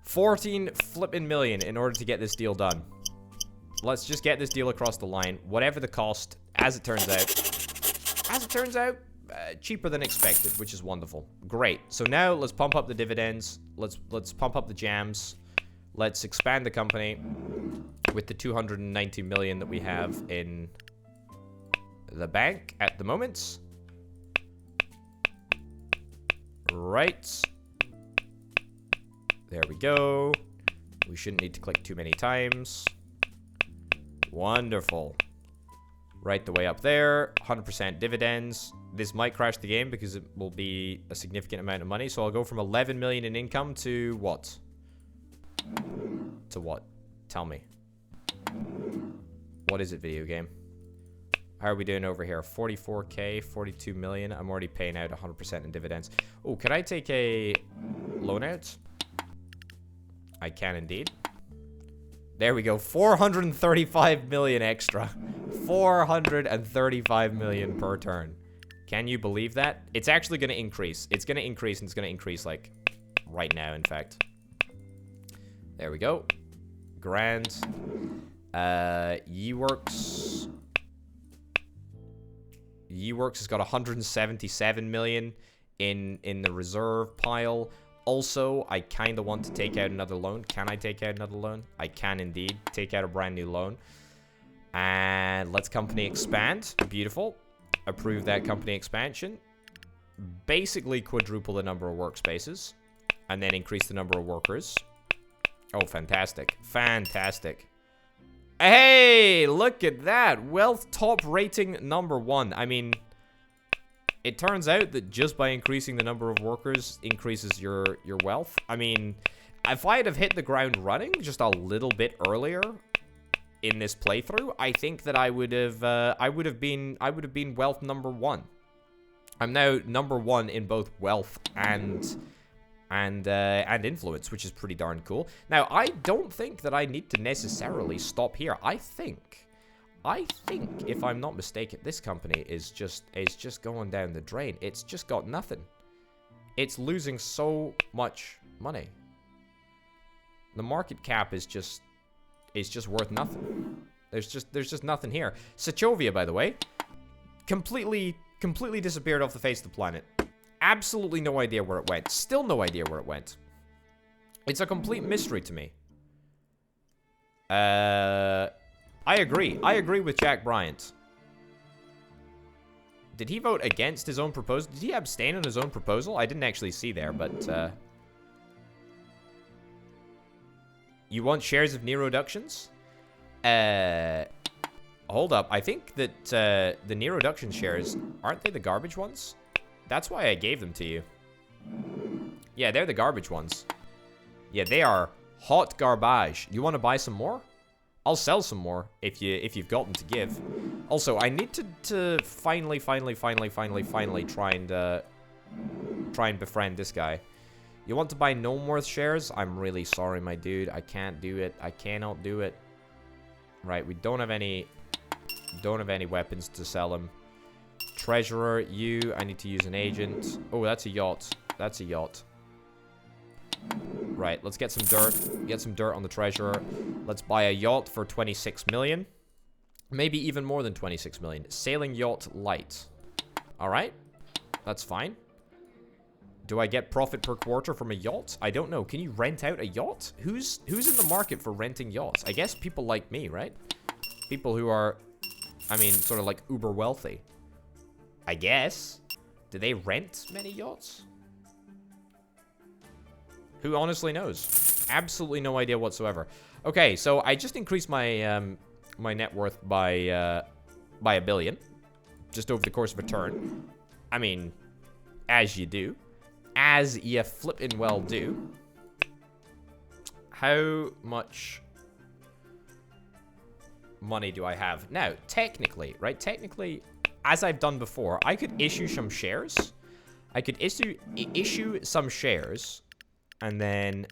14 flipping million in order to get this deal done. Let's just get this deal across the line. Whatever the cost, as it turns out, cheaper than expected, which is wonderful. Great. So now let's pump up the dividends. Let's pump up the jams. Let's expand the company with the 290 million that we have in the bank at the moment. Right. There we go. We shouldn't need to click too many times. Wonderful. Right the way up there. 100% dividends. This might crash the game because it will be a significant amount of money. So I'll go from 11 million in income to what? To what? Tell me. What is it, video game? How are we doing over here? 44k, 42 million. I'm already paying out 100% in dividends. Oh, can I take a loan out? I can indeed. There we go. 435 million extra. 435 million per turn. Can you believe that? It's actually going to increase. It's going to increase, and it's going to increase, like, right now, in fact. There we go. Grand. Yeworks. Yeworks has got 177 million in the reserve pile. Also, I kind of want to take out another loan. Can I take out another loan? I can indeed take out a brand new loan. And let's company expand. Beautiful. Approve that company expansion. Basically quadruple the number of workspaces. And then increase the number of workers. Oh, fantastic. Fantastic. Hey, look at that. Wealth top rating #1. I mean, it turns out that just by increasing the number of workers increases your wealth. I mean, if I'd have hit the ground running just a little bit earlier in this playthrough, I think that I would have been wealth #1. I'm now #1 in both wealth and influence, which is pretty darn cool. Now, I don't think that I need to necessarily stop here. I think, if I'm not mistaken, this company is just going down the drain. It's just got nothing. It's losing so much money. The market cap is just worth nothing. There's just nothing here. Sechovia, by the way, completely disappeared off the face of the planet. Absolutely no idea where it went. Still no idea where it went. It's a complete mystery to me. I agree. I agree with Jack Bryant. Did he vote against his own proposal? Did he abstain on his own proposal? I didn't actually see there, but... You want shares of Neuroductions? Hold up. I think that the Neuroduction shares, aren't they the garbage ones? That's why I gave them to you. Yeah, they're the garbage ones. Yeah, they are hot garbage. You want to buy some more? I'll sell some more if you've got them to give. Also, I need to finally try and befriend this guy. You want to buy Gnomeworth shares? I'm really sorry, my dude. I can't do it. I cannot do it. Right, we don't have any weapons to sell him. Treasurer, I need to use an agent. Oh, that's a yacht. That's a yacht. Right, let's get some dirt. Get some dirt on the treasurer. Let's buy a yacht for 26 million. Maybe even more than 26 million. Sailing yacht light. Alright. That's fine. Do I get profit per quarter from a yacht? I don't know. Can you rent out a yacht? Who's in the market for renting yachts? I guess people like me, right? People who are, I mean, sort of like uber wealthy. I guess. Do they rent many yachts? Who honestly knows? Absolutely no idea whatsoever. Okay, so I just increased my my net worth by $1 billion, just over the course of a turn. I mean, as you do, as you flippin' well do. How much money do I have now? Technically, right? Technically, as I've done before, I could issue some shares. I could issue some shares. And then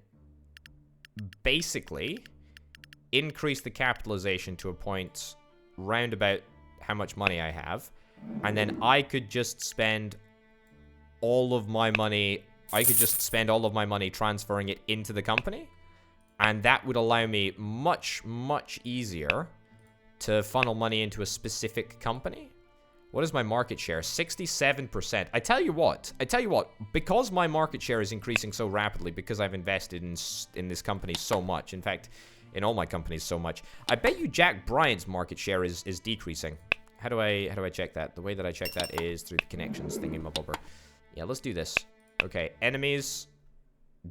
basically increase the capitalization to a point round about how much money I have. And then I could just spend all of my money. I could just spend all of my money transferring it into the company. And that would allow me much, much easier to funnel money into a specific company. What is my market share? 67%. I tell you what, because my market share is increasing so rapidly, because I've invested in this company so much, in fact, in all my companies so much, I bet you Jack Bryant's market share is decreasing. How do I check that? The way that I check that is through the connections thingy-mabobber. Yeah, let's do this. Okay, enemies,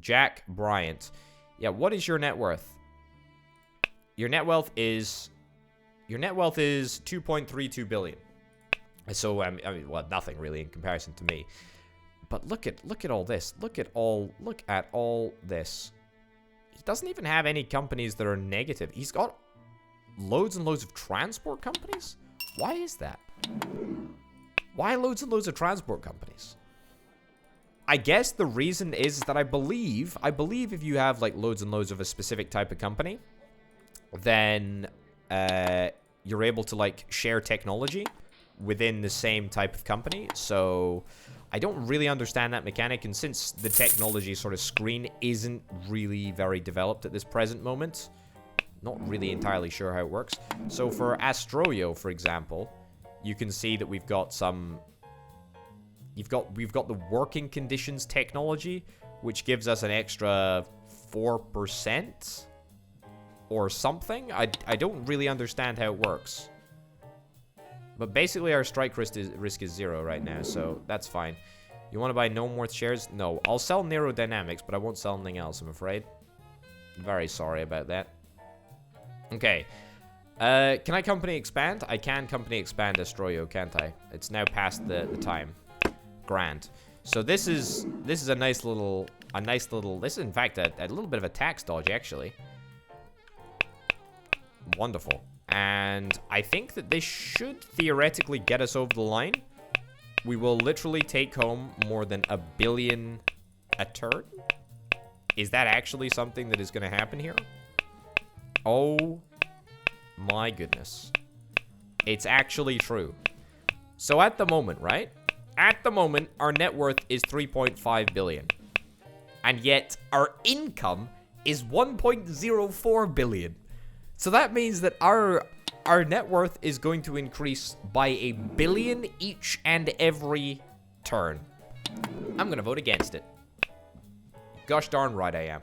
Jack Bryant. Yeah, what is your net worth? Your net wealth is 2.32 billion. So I mean, well, nothing really in comparison to me. But look at all this. Look at all this. He doesn't even have any companies that are negative. He's got loads and loads of transport companies. Why is that? Why loads and loads of transport companies? I guess the reason is that I believe if you have like loads and loads of a specific type of company, then you're able to like share technology within the same type of company. So I don't really understand that mechanic, and since the technology sort of screen isn't really very developed at this present moment, not really entirely sure how it works. So for Astroyo, for example, you can see that we've got some we've got the working conditions technology, which gives us an extra 4% or something. I don't really understand how it works. But basically, our strike risk is 0 right now, so that's fine. You want to buy no more shares? No. I'll sell Neurodynamics, but I won't sell anything else, I'm afraid. Very sorry about that. Okay. Can I company expand? I can company expand Astroyo, can't I? It's now past the time. Grand. So this is a nice little... This is, in fact, a little bit of a tax dodge, actually. Wonderful. And I think that this should theoretically get us over the line. We will literally take home more than $1 billion a turn. Is that actually something that is going to happen here? Oh my goodness. It's actually true. So at the moment, right? At the moment, our net worth is 3.5 billion. And yet, our income is 1.04 billion. So that means that our net worth is going to increase by $1 billion each and every turn. I'm going to vote against it. Gosh darn right I am.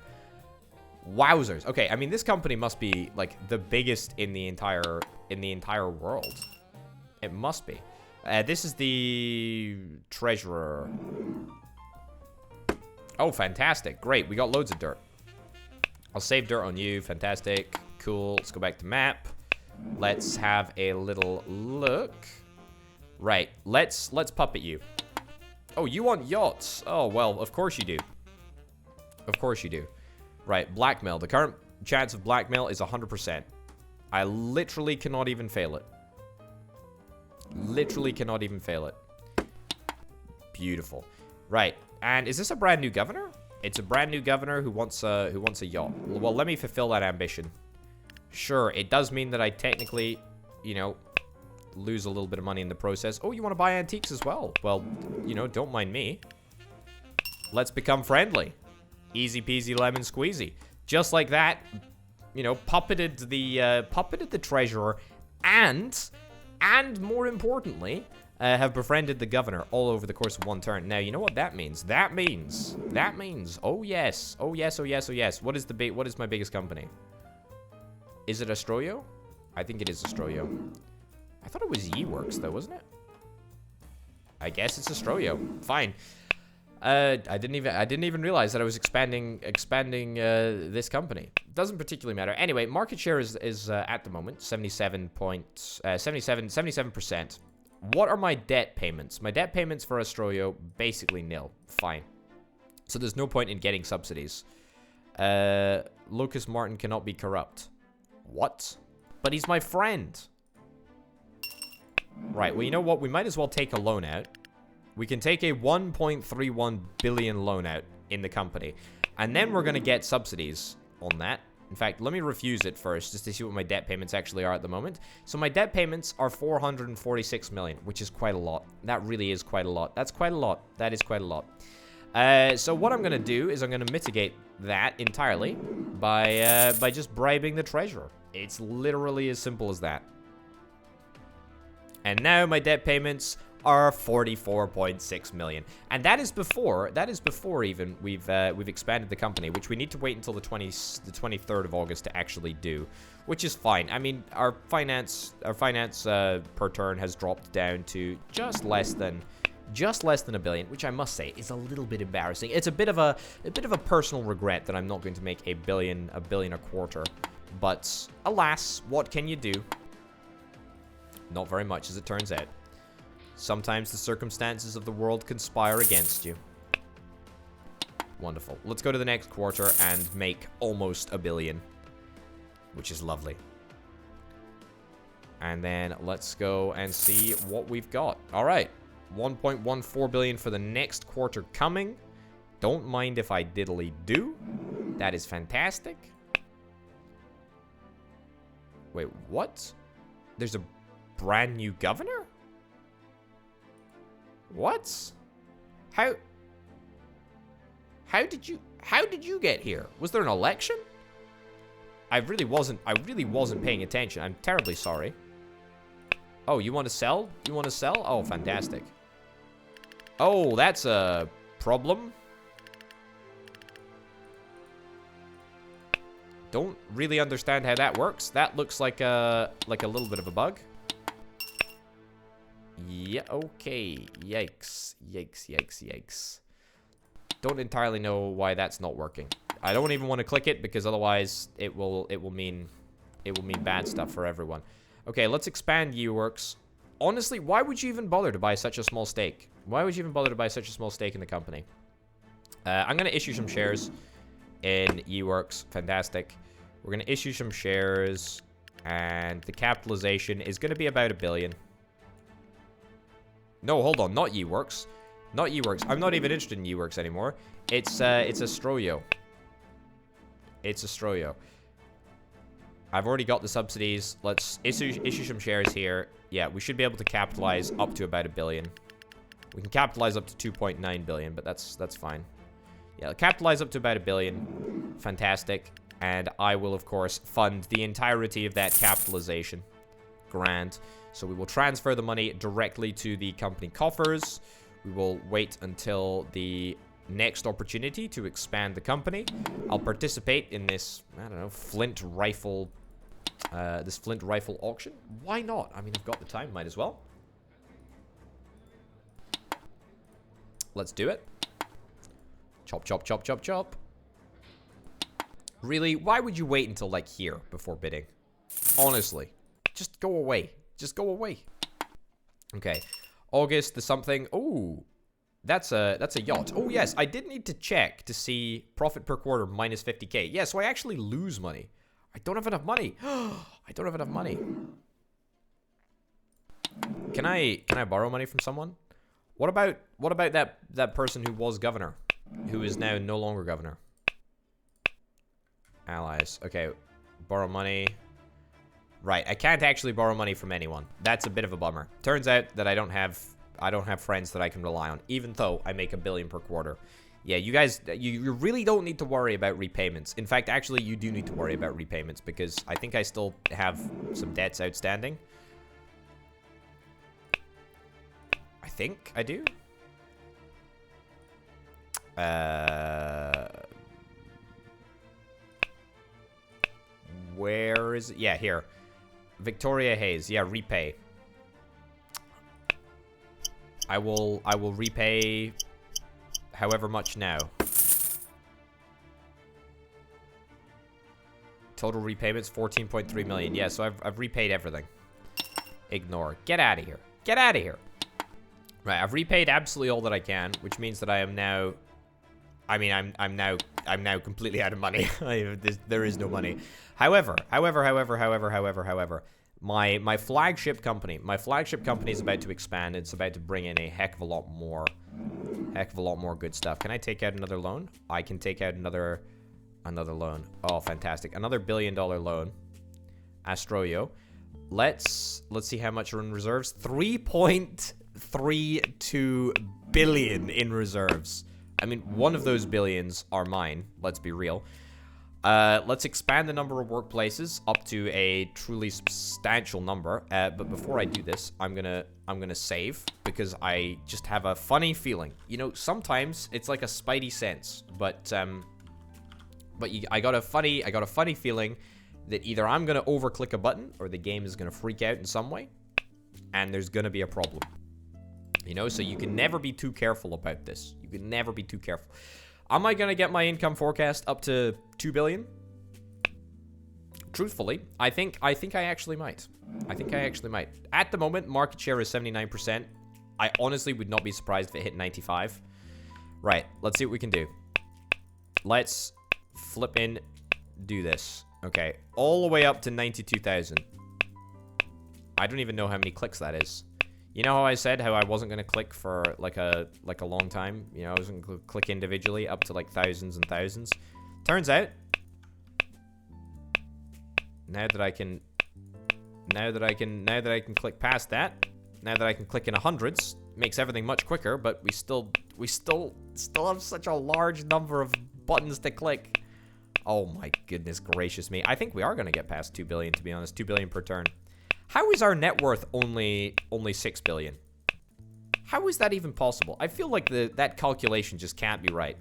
Wowzers. Okay, I mean, this company must be, like, the biggest in the entire world. It must be. This is the treasurer. Oh, fantastic. Great. We got loads of dirt. I'll save dirt on you. Fantastic. Cool. Let's go back to map. Let's have a little look. Right. Let's puppet you. Oh, you want yachts? Oh, well, of course you do. Of course you do. Right. Blackmail. The current chance of blackmail is 100%. I literally cannot even fail it. Literally cannot even fail it. Beautiful. Right. And is this a brand new governor? It's a brand new governor who wants a yacht. Well, let me fulfill that ambition. Sure, it does mean that I technically, you know, lose a little bit of money in the process. Oh, you want to buy antiques as well? Well, you know, don't mind me. Let's become friendly. Easy peasy lemon squeezy. Just like that, you know, puppeted the treasurer and more importantly, have befriended the governor all over the course of one turn. Now, you know what that means? That means, oh yes, oh yes, oh yes, oh yes. What is my biggest company? Is it Astroyo? I think it is Astroyo. I thought it was Yeworks though, wasn't it? I guess it's Astroyo. Fine. I didn't even realize that I was expanding this company. Doesn't particularly matter. Anyway, market share is at the moment 77%. What are my debt payments? My debt payments for Astroyo, basically nil. Fine. So there's no point in getting subsidies. Lucas Martin cannot be corrupt. What? But he's my friend. Right, well, you know what? We might as well take a loan out. We can take a 1.31 billion loan out in the company. And then we're going to get subsidies on that. In fact, let me refuse it first, just to see what my debt payments actually are at the moment. So my debt payments are 446 million, which is quite a lot. That really is quite a lot. That's quite a lot. That is quite a lot. So what I'm gonna do is I'm gonna mitigate that entirely by just bribing the treasurer. It's literally as simple as that. And now my debt payments are 44.6 million, and that is before even we've expanded the company, which we need to wait until the 23rd of August to actually do, which is fine. I mean, our finance per turn has dropped down to just less than a billion, which I must say is a little bit embarrassing. It's a bit of a personal regret that I'm not going to make a billion a quarter, but alas, what can you do? Not very much, as it turns out. Sometimes the circumstances of the world conspire against you. Wonderful. Let's go to the next quarter and make almost a billion, which is lovely. And then let's go and see what we've got. All right. 1.14 billion for the next quarter coming. Don't mind if I diddly do. That is fantastic. Wait, what? There's a brand new governor? What? How did you get here? Was there an election? I really wasn't paying attention. I'm terribly sorry. Oh, you want to sell? You want to sell? Oh, fantastic. Oh, that's a problem. Don't really understand how that works. That looks like a little bit of a bug. Yeah, okay. Yikes. Yikes, yikes, yikes. Don't entirely know why that's not working. I don't even want to click it because otherwise it will mean bad stuff for everyone. Okay, let's expand UWorks. Honestly, why would you even bother to buy such a small stake? Why would you even bother to buy such a small stake in the company? I'm going to issue some shares in UWorks. Fantastic. We're going to issue some shares, and the capitalization is going to be about 1 billion. No, hold on, not UWorks. Not UWorks. I'm not even interested in UWorks anymore. It's Astroyo. It's Astroyo. I've already got the subsidies. Let's issue some shares here. Yeah, we should be able to capitalize up to about 1 billion. We can capitalize up to 2.9 billion, but that's fine. Yeah, capitalize up to about 1 billion. Fantastic. And I will, of course, fund the entirety of that capitalization. Grand. So we will transfer the money directly to the company coffers. We will wait until the next opportunity to expand the company. I'll participate in this, I don't know, flint rifle auction. Why not? I mean, I've got the time, might as well. Let's do it. Chop, chop, chop, chop, chop. Really? Why would you wait until, like, here before bidding? Honestly. Just go away. Just go away. Okay. August, the something. Oh, that's a yacht. Oh, yes. I did need to check to see profit per quarter minus 50K. Yeah, so I actually lose money. I don't have enough money. I don't have enough money. Can I borrow money from someone? What about that person who was governor, who is now no longer governor? Allies. Okay. Borrow money. Right, I can't actually borrow money from anyone. That's a bit of a bummer. Turns out that I don't have friends that I can rely on, even though I make 1 billion per quarter. Yeah, you guys, you really don't need to worry about repayments. In fact, actually, you do need to worry about repayments because I think I still have some debts outstanding. I think I do. Where is it? Yeah, here. Victoria Hayes. Yeah, repay. I will repay however much now. Total repayments 14.3 million. Yeah, so I've repaid everything. Ignore. Get out of here. Get out of here. Right, I've repaid absolutely all that I can, which means that I am now I'm now completely out of money. There is no money. However, my flagship company is about to expand. It's about to bring in a heck of a lot more good stuff. Can I take out another loan? I can take out another loan. Oh, fantastic. Another $1 billion loan. Astroyo. Let's see how much are in reserves. 3.32 billion in reserves. I mean, one of those billions are mine. Let's be real. Let's expand the number of workplaces up to a truly substantial number. But before I do this, I'm gonna save because I just have a funny feeling. You know, sometimes it's like a spidey sense, but I got a funny feeling that either I'm gonna overclick a button or the game is gonna freak out in some way, and there's gonna be a problem. You know, so you can never be too careful about this. You can never be too careful. Am I going to get my income forecast up to 2 billion? Truthfully, I think I actually might. I think I actually might. At the moment, market share is 79%. I honestly would not be surprised if it hit 95. Right, let's see what we can do. Let's flip in, do this. Okay, all the way up to 92,000. I don't even know how many clicks that is. You know how I said how I wasn't going to click for like a long time? You know, I wasn't going to click individually up to like thousands and thousands. Turns out, now that I can click past that, now that I can click in hundreds, makes everything much quicker, but we still have such a large number of buttons to click. Oh my goodness gracious me. I think we are going to get past 2 billion, to be honest. 2 billion per turn. How is our net worth only 6 billion? How is that even possible? I feel like that calculation just can't be right.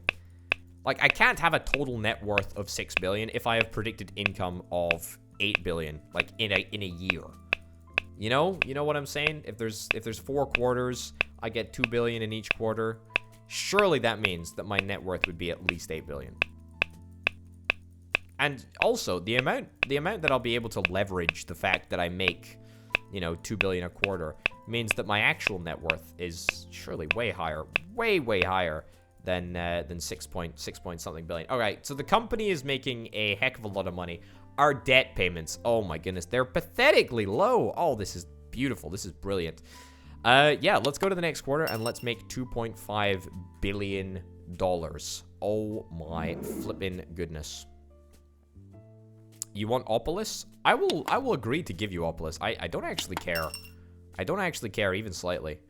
Like, I can't have a total net worth of 6 billion if I have predicted income of 8 billion, like in a year. You know what I'm saying? If there's 4 quarters, I get 2 billion in each quarter. Surely that means that my net worth would be at least 8 billion. And also, the amount that I'll be able to leverage the fact that I make, you know, 2 billion a quarter means that my actual net worth is surely way higher, way higher than 6 point something billion. All right, so the company is making a heck of a lot of money. Our debt payments, oh my goodness, they're pathetically low. Oh, this is beautiful. This is brilliant. Yeah, let's go to the next quarter and let's make $2.5 billion. Oh my flippin' goodness. You want Opolis? I will agree to give you Opolis. I don't actually care. I don't actually care even slightly.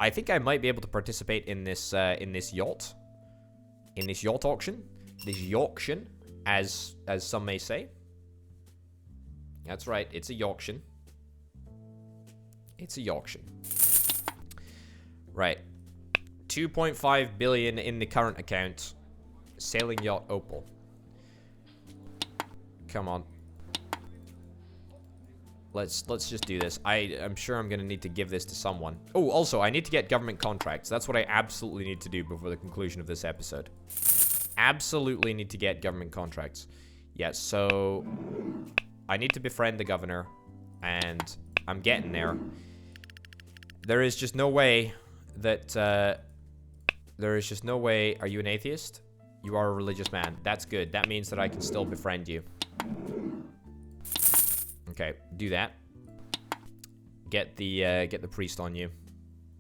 I think I might be able to participate in this yacht. In this yacht auction. This auction, as some may say. That's right, it's a auction. It's a auction. Right. 2.5 billion in the current account. Sailing yacht Opal. Come on. Let's just do this. I'm sure I'm gonna need to give this to someone. Oh, also, I need to get government contracts. That's what I absolutely need to do before the conclusion of this episode. Absolutely need to get government contracts. Yes, so I need to befriend the governor, and I'm getting there. There is just no way that there is just no way. Are you an atheist? You are a religious man. That's good. That means that I can still befriend you. Okay, do that. Get the priest on you.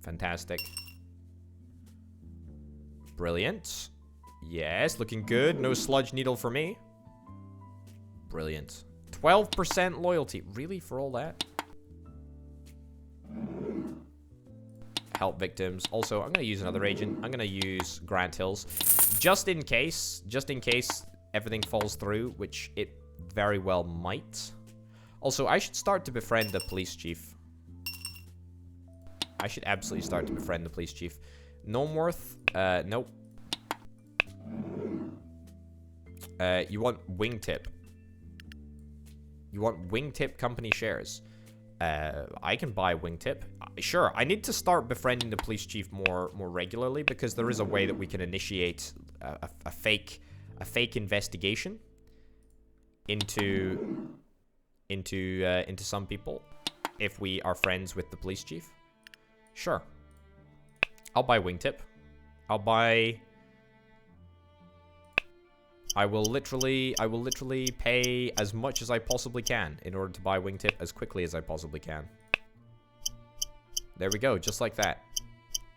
Fantastic. Brilliant. Yes, looking good. No sludge needle for me. Brilliant. 12% loyalty. Really, for all that? Help victims. Also, I'm going to use another agent. I'm going to use Grant Hills. Just in case everything falls through, which it very well might. Also, I should start to befriend the police chief. I should absolutely start to befriend the police chief. Gnomeworth? Nope. You want Wingtip. You want Wingtip company shares. I can buy Wingtip. Sure, I need to start befriending the police chief more regularly because there is a way that we can initiate a fake investigation into some people if we are friends with the police chief. Sure. I'll buy Wingtip. I will literally pay as much as I possibly can in order to buy Wingtip as quickly as I possibly can. There we go, just like that.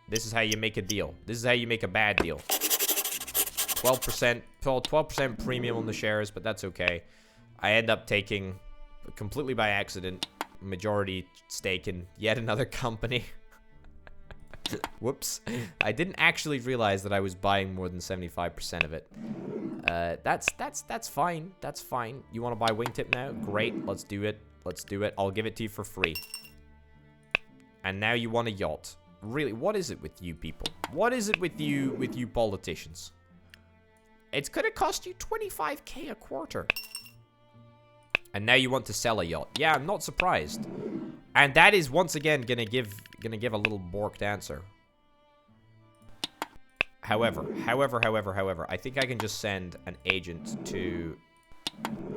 This is how you make a deal. This is how you make a bad deal. 12% premium on the shares, but that's okay. I end up taking, completely by accident, majority stake in yet another company. Whoops. I didn't actually realize that I was buying more than 75% of it. That's fine. That's fine. You want to buy wingtip now? Great. Let's do it. Let's do it. I'll give it to you for free. And now you want a yacht. Really, what is it with you people? What is it with you politicians? It's gonna cost you 25k a quarter. And now you want to sell a yacht. Yeah, I'm not surprised. And that is once again gonna give a little borked answer. However, I think I can just send an agent to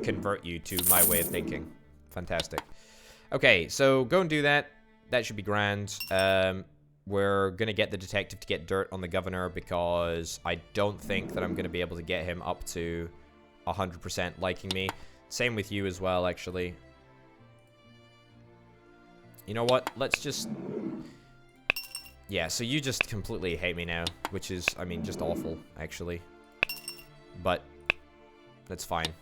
convert you to my way of thinking. Fantastic. Okay, so go and do that. That should be grand. We're gonna get the detective to get dirt on the governor because I don't think that I'm gonna be able to get him up to 100% liking me. Same with you as well, actually. You know what? Let's just... Yeah, so you just completely hate me now, which is, I mean, just awful, actually. But that's fine.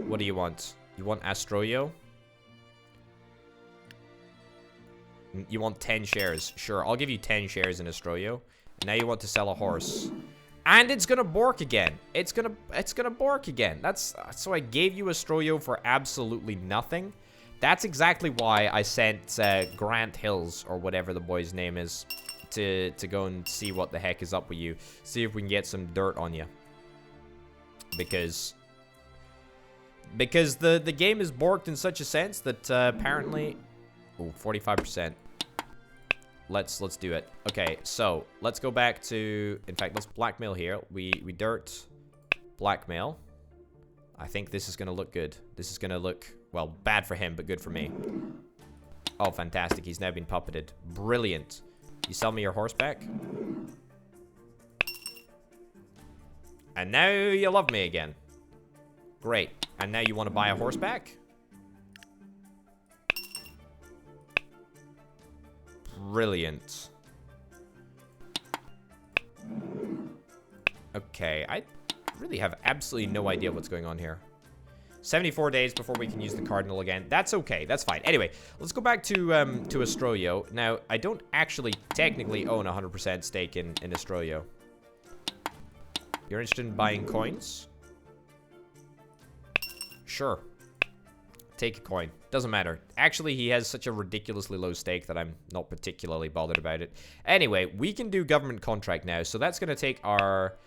What do you want? You want Astroyo? You want 10 shares. Sure, I'll give you 10 shares in Astroyo. And now you want to sell a horse. And it's gonna bork again. It's gonna bork again. So I gave you Astroyo for absolutely nothing. That's exactly why I sent Grant Hills, or whatever the boy's name is, to go and see what the heck is up with you. See if we can get some dirt on you. Because the game is borked in such a sense that apparently... Ooh, 45%. Let's do it. Okay, so let's go back to... In fact, let's blackmail here. We dirt blackmail. I think this is gonna look good. This is gonna look, well, bad for him, but good for me. Oh, fantastic. He's now been puppeted. Brilliant. You sell me your horse back? And now you love me again. Great. And now you want to buy a horse back? Brilliant. Okay, I really have absolutely no idea what's going on here. 74 days before we can use the cardinal again. That's okay. That's fine. Anyway, let's go back to Astroyo. Now, I don't actually technically own 100% stake in Astroyo. You're interested in buying coins? Sure. Take a coin. Doesn't matter. Actually, he has such a ridiculously low stake that I'm not particularly bothered about it. Anyway, we can do government contract now. So that's going to take our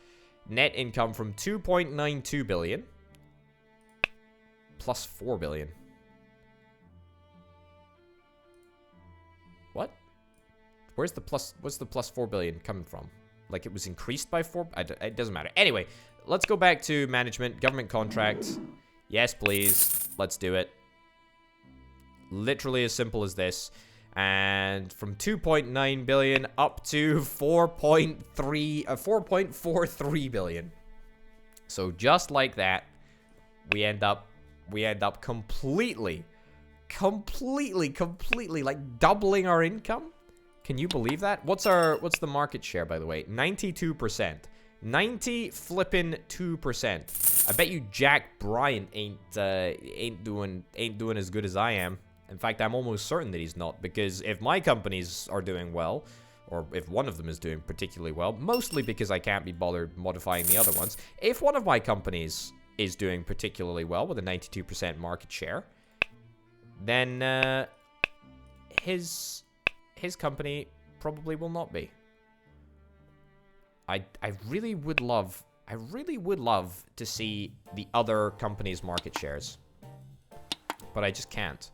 net income from 2.92 billion plus 4 billion. What? What's the plus 4 billion coming from? Like it was increased by 4? It doesn't matter. Anyway, let's go back to management, government contract. Yes, please. Let's do it. Literally as simple as this. And from 2.9 billion up to 4.43 billion. So just like that, we end up completely like doubling our income. Can you believe that? What's the market share, by the way? 92%. 90 flippin' 2%. I bet you Jack Bryant ain't doing as good as I am. In fact, I'm almost certain that he's not, because if my companies are doing well, or if one of them is doing particularly well, mostly because I can't be bothered modifying the other ones, if one of my companies is doing particularly well with a 92% market share, then his company probably will not be. I really would love to see the other company's market shares, but I just can't.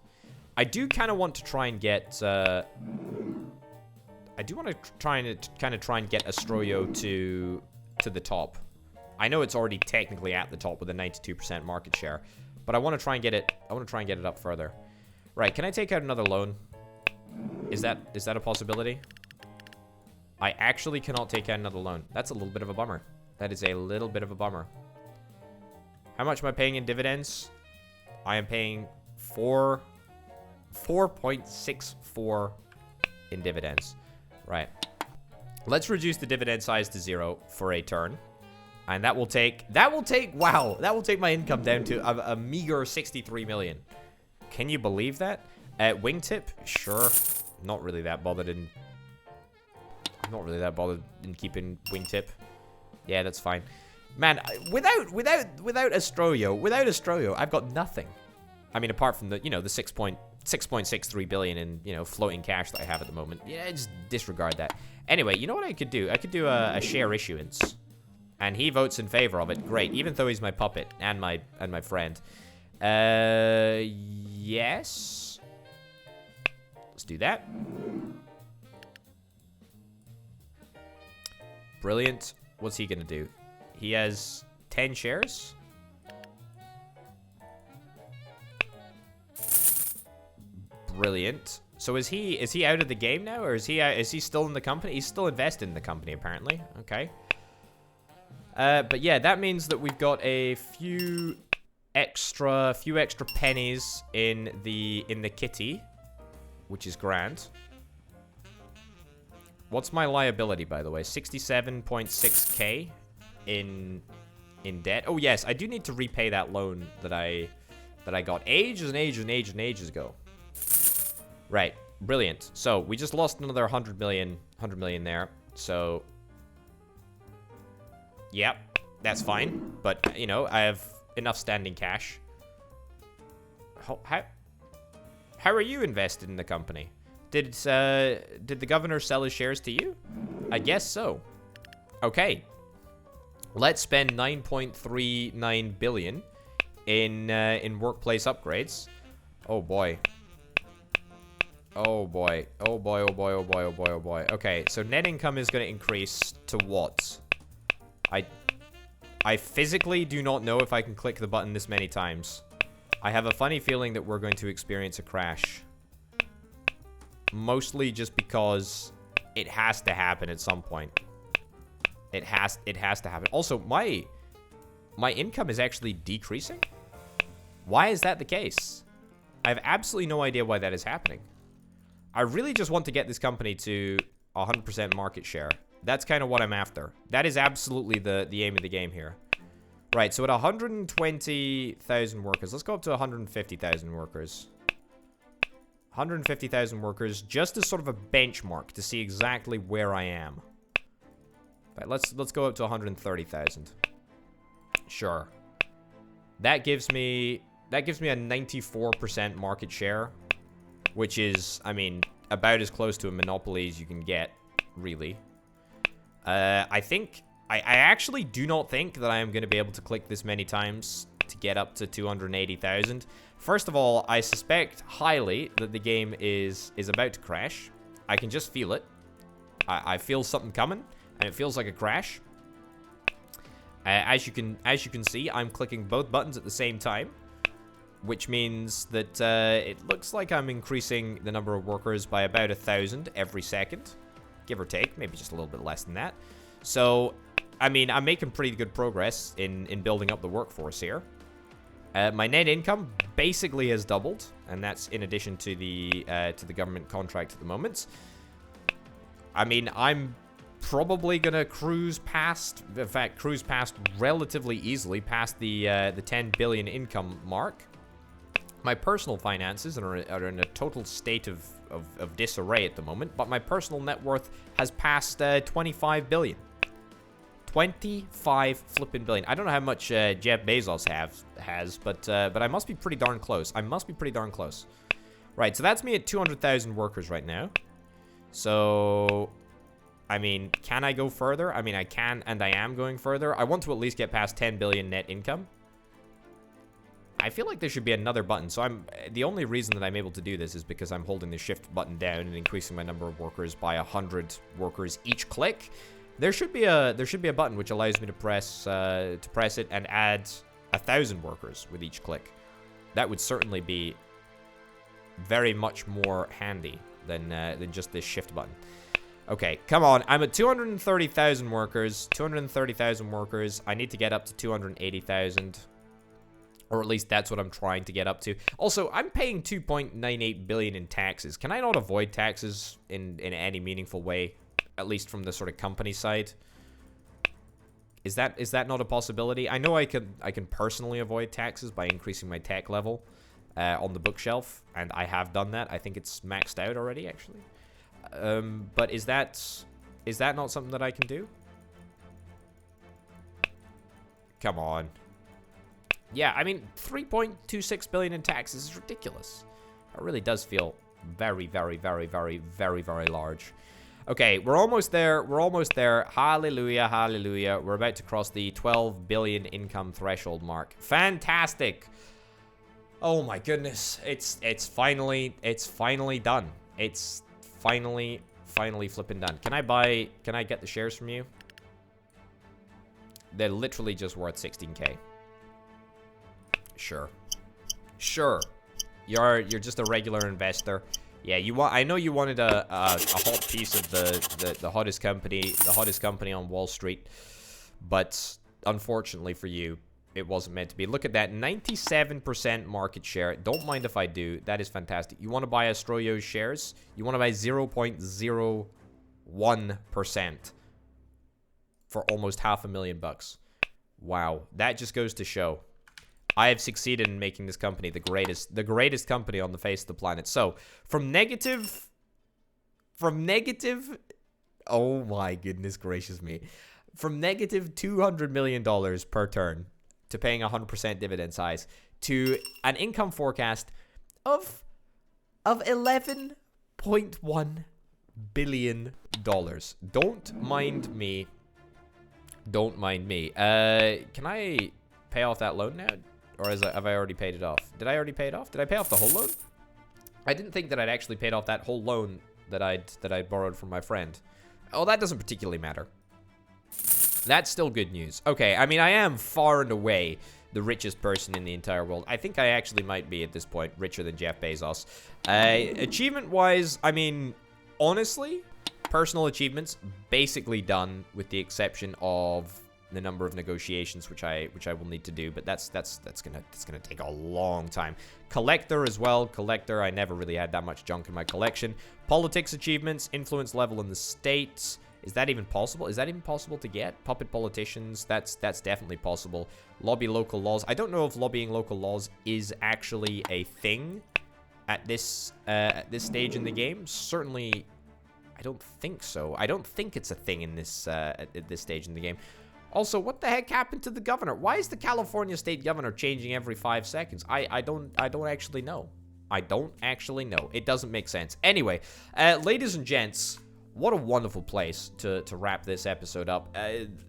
I do kind of want to try and get I do want to try and get Astroyo to the top. I know it's already technically at the top with a 92% market share, but I want to try and get it. I want to try and get it up further. Right? Can I take out another loan? Is that a possibility? I actually cannot take out another loan. That's a little bit of a bummer. That is a little bit of a bummer. How much am I paying in dividends? I am paying 4.64 in dividends. Right. Let's reduce the dividend size to 0 for a turn. And that will take my income down to a meager 63 million. Can you believe that? Wingtip? Sure. Not really that bothered in... not really that bothered in keeping wingtip. Yeah, that's fine. Man, without Astroyo, I've got nothing. I mean, apart from the, you know, the 6.63 billion in, you know, floating cash that I have at the moment. Yeah, just disregard that. Anyway, you know what I could do? I could do a share issuance. And he votes in favor of it. Great, even though he's my puppet and my friend. Yes. Let's do that. Brilliant. What's he gonna do? He has 10 shares. Brilliant. So is he out of the game now, or is he still in the company? He's still invested in the company apparently. Okay. But yeah, that means that we've got a few extra pennies in the kitty, which is grand. What's my liability, by the way? 67.6k in debt. Oh yes, I do need to repay that loan that I got ages ago. Right, brilliant. So we just lost another 100 million there. So yep, that's fine. But you know, I have enough standing cash. How are you invested in the company? Did the governor sell his shares to you? I guess so. Okay. Let's spend 9.39 billion in workplace upgrades. Oh boy. Oh boy. Oh boy, oh boy, oh boy, oh boy, oh boy. Okay, so net income is going to increase to what? I physically do not know if I can click the button this many times. I have a funny feeling that we're going to experience a crash. Mostly just because it has to happen at some point. It has to happen. Also, my income is actually decreasing. Why is that the case? I have absolutely no idea why that is happening. I really just want to get this company to 100% market share. That's kind of what I'm after. That is absolutely the aim of the game here. Right, so at 120,000 workers, let's go up to 150,000 workers. 150,000 workers, just as sort of a benchmark to see exactly where I am. Right, let's go up to 130,000. Sure. That gives me a 94% market share, which is, I mean, about as close to a monopoly as you can get, really. I actually do not think that I am going to be able to click this many times to get up to 280,000. First of all, I suspect highly that the game is about to crash. I can just feel it. I feel something coming, and it feels like a crash. As you can see, I'm clicking both buttons at the same time, which means that it looks like I'm increasing the number of workers by about 1,000 every second, give or take, maybe just a little bit less than that. So, I mean, I'm making pretty good progress in building up the workforce here. My net income basically has doubled, and that's in addition to the government contract at the moment. I mean, I'm probably gonna cruise past relatively easily past the 10 billion income mark. My personal finances are in a total state of disarray at the moment, but my personal net worth has passed 25 billion. 25 flipping billion. I don't know how much Jeff Bezos has, but I must be pretty darn close. I must be pretty darn close. Right, so that's me at 200,000 workers right now. So, I mean, can I go further? I mean, I can, and I am going further. I want to at least get past 10 billion net income. I feel like there should be another button. So the only reason that I'm able to do this is because I'm holding the shift button down and increasing my number of workers by 100 workers each click. There should be a button which allows me to press it and add 1,000 workers with each click. That would certainly be very much more handy than just this shift button. Okay, come on. I'm at 230,000 workers. 230,000 workers. I need to get up to 280,000. Or at least that's what I'm trying to get up to. Also, I'm paying 2.98 billion in taxes. Can I not avoid taxes in any meaningful way? At least from the sort of company side. Is that not a possibility? I know I can personally avoid taxes by increasing my tech level on the bookshelf, and I have done that. I think it's maxed out already, actually. But is that Is that not something that I can do? Come on. Yeah, I mean, 3.26 billion in taxes is ridiculous. It really does feel very, very, very, very, very, very large. Okay, we're almost there. We're almost there. Hallelujah, hallelujah. We're about to cross the 12 billion income threshold mark. Fantastic. Oh my goodness. It's finally done. It's finally flipping done. Can I get the shares from you? They're literally just worth 16k. Sure. Sure. You're just a regular investor. Yeah, I know you wanted a hot piece of the hottest company on Wall Street, but unfortunately for you, it wasn't meant to be. Look at that, 97% market share. Don't mind if I do. That is fantastic. You want to buy Astroyo's shares? You want to buy 0.01% for almost $500,000 bucks. Wow, that just goes to show I have succeeded in making this company the greatest company on the face of the planet. So, from negative, oh my goodness gracious me, from negative $200 million per turn to paying 100% dividend size to an income forecast of $11.1 billion. Don't mind me. Don't mind me. Can I pay off that loan now? Or have I already paid it off? Did I already pay it off? Did I pay off the whole loan? I didn't think that I'd actually paid off that whole loan that I'd borrowed from my friend. Oh, that doesn't particularly matter. That's still good news. Okay, I mean, I am far and away the richest person in the entire world. I think I actually might be, at this point, richer than Jeff Bezos. Achievement-wise, I mean, honestly, personal achievements, basically done, with the exception of the number of negotiations which I will need to do, but that's gonna take a long time. Collector as well. Collector, I never really had that much junk in my collection. Politics achievements, influence level in the states. Is that even possible? Is that even possible to get? Puppet politicians, that's definitely possible. Lobby local laws. I don't know if lobbying local laws is actually a thing at this stage in the game. Certainly, I don't think so. I don't think it's a thing in this at this stage in the game. Also, what the heck happened to the governor? Why is the California state governor changing every 5 seconds? I don't actually know. I don't actually know. It doesn't make sense. Anyway, ladies and gents, what a wonderful place to wrap this episode up.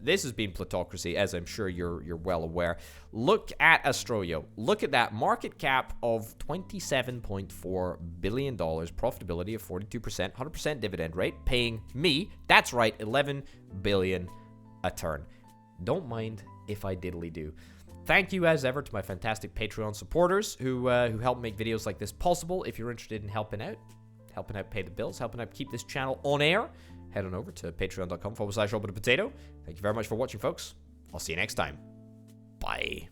This has been Plutocracy, as I'm sure you're well aware. Look at Astroyo. Look at that market cap of $27.4 billion, profitability of 42%, 100% dividend rate, paying me, that's right, $11 billion a turn. Don't mind if I diddly do. Thank you as ever to my fantastic Patreon supporters who help make videos like this possible. If you're interested in helping out pay the bills, helping out keep this channel on air, head on over to patreon.com/RoboToPotato. Thank you very much for watching, folks. I'll see you next time. Bye.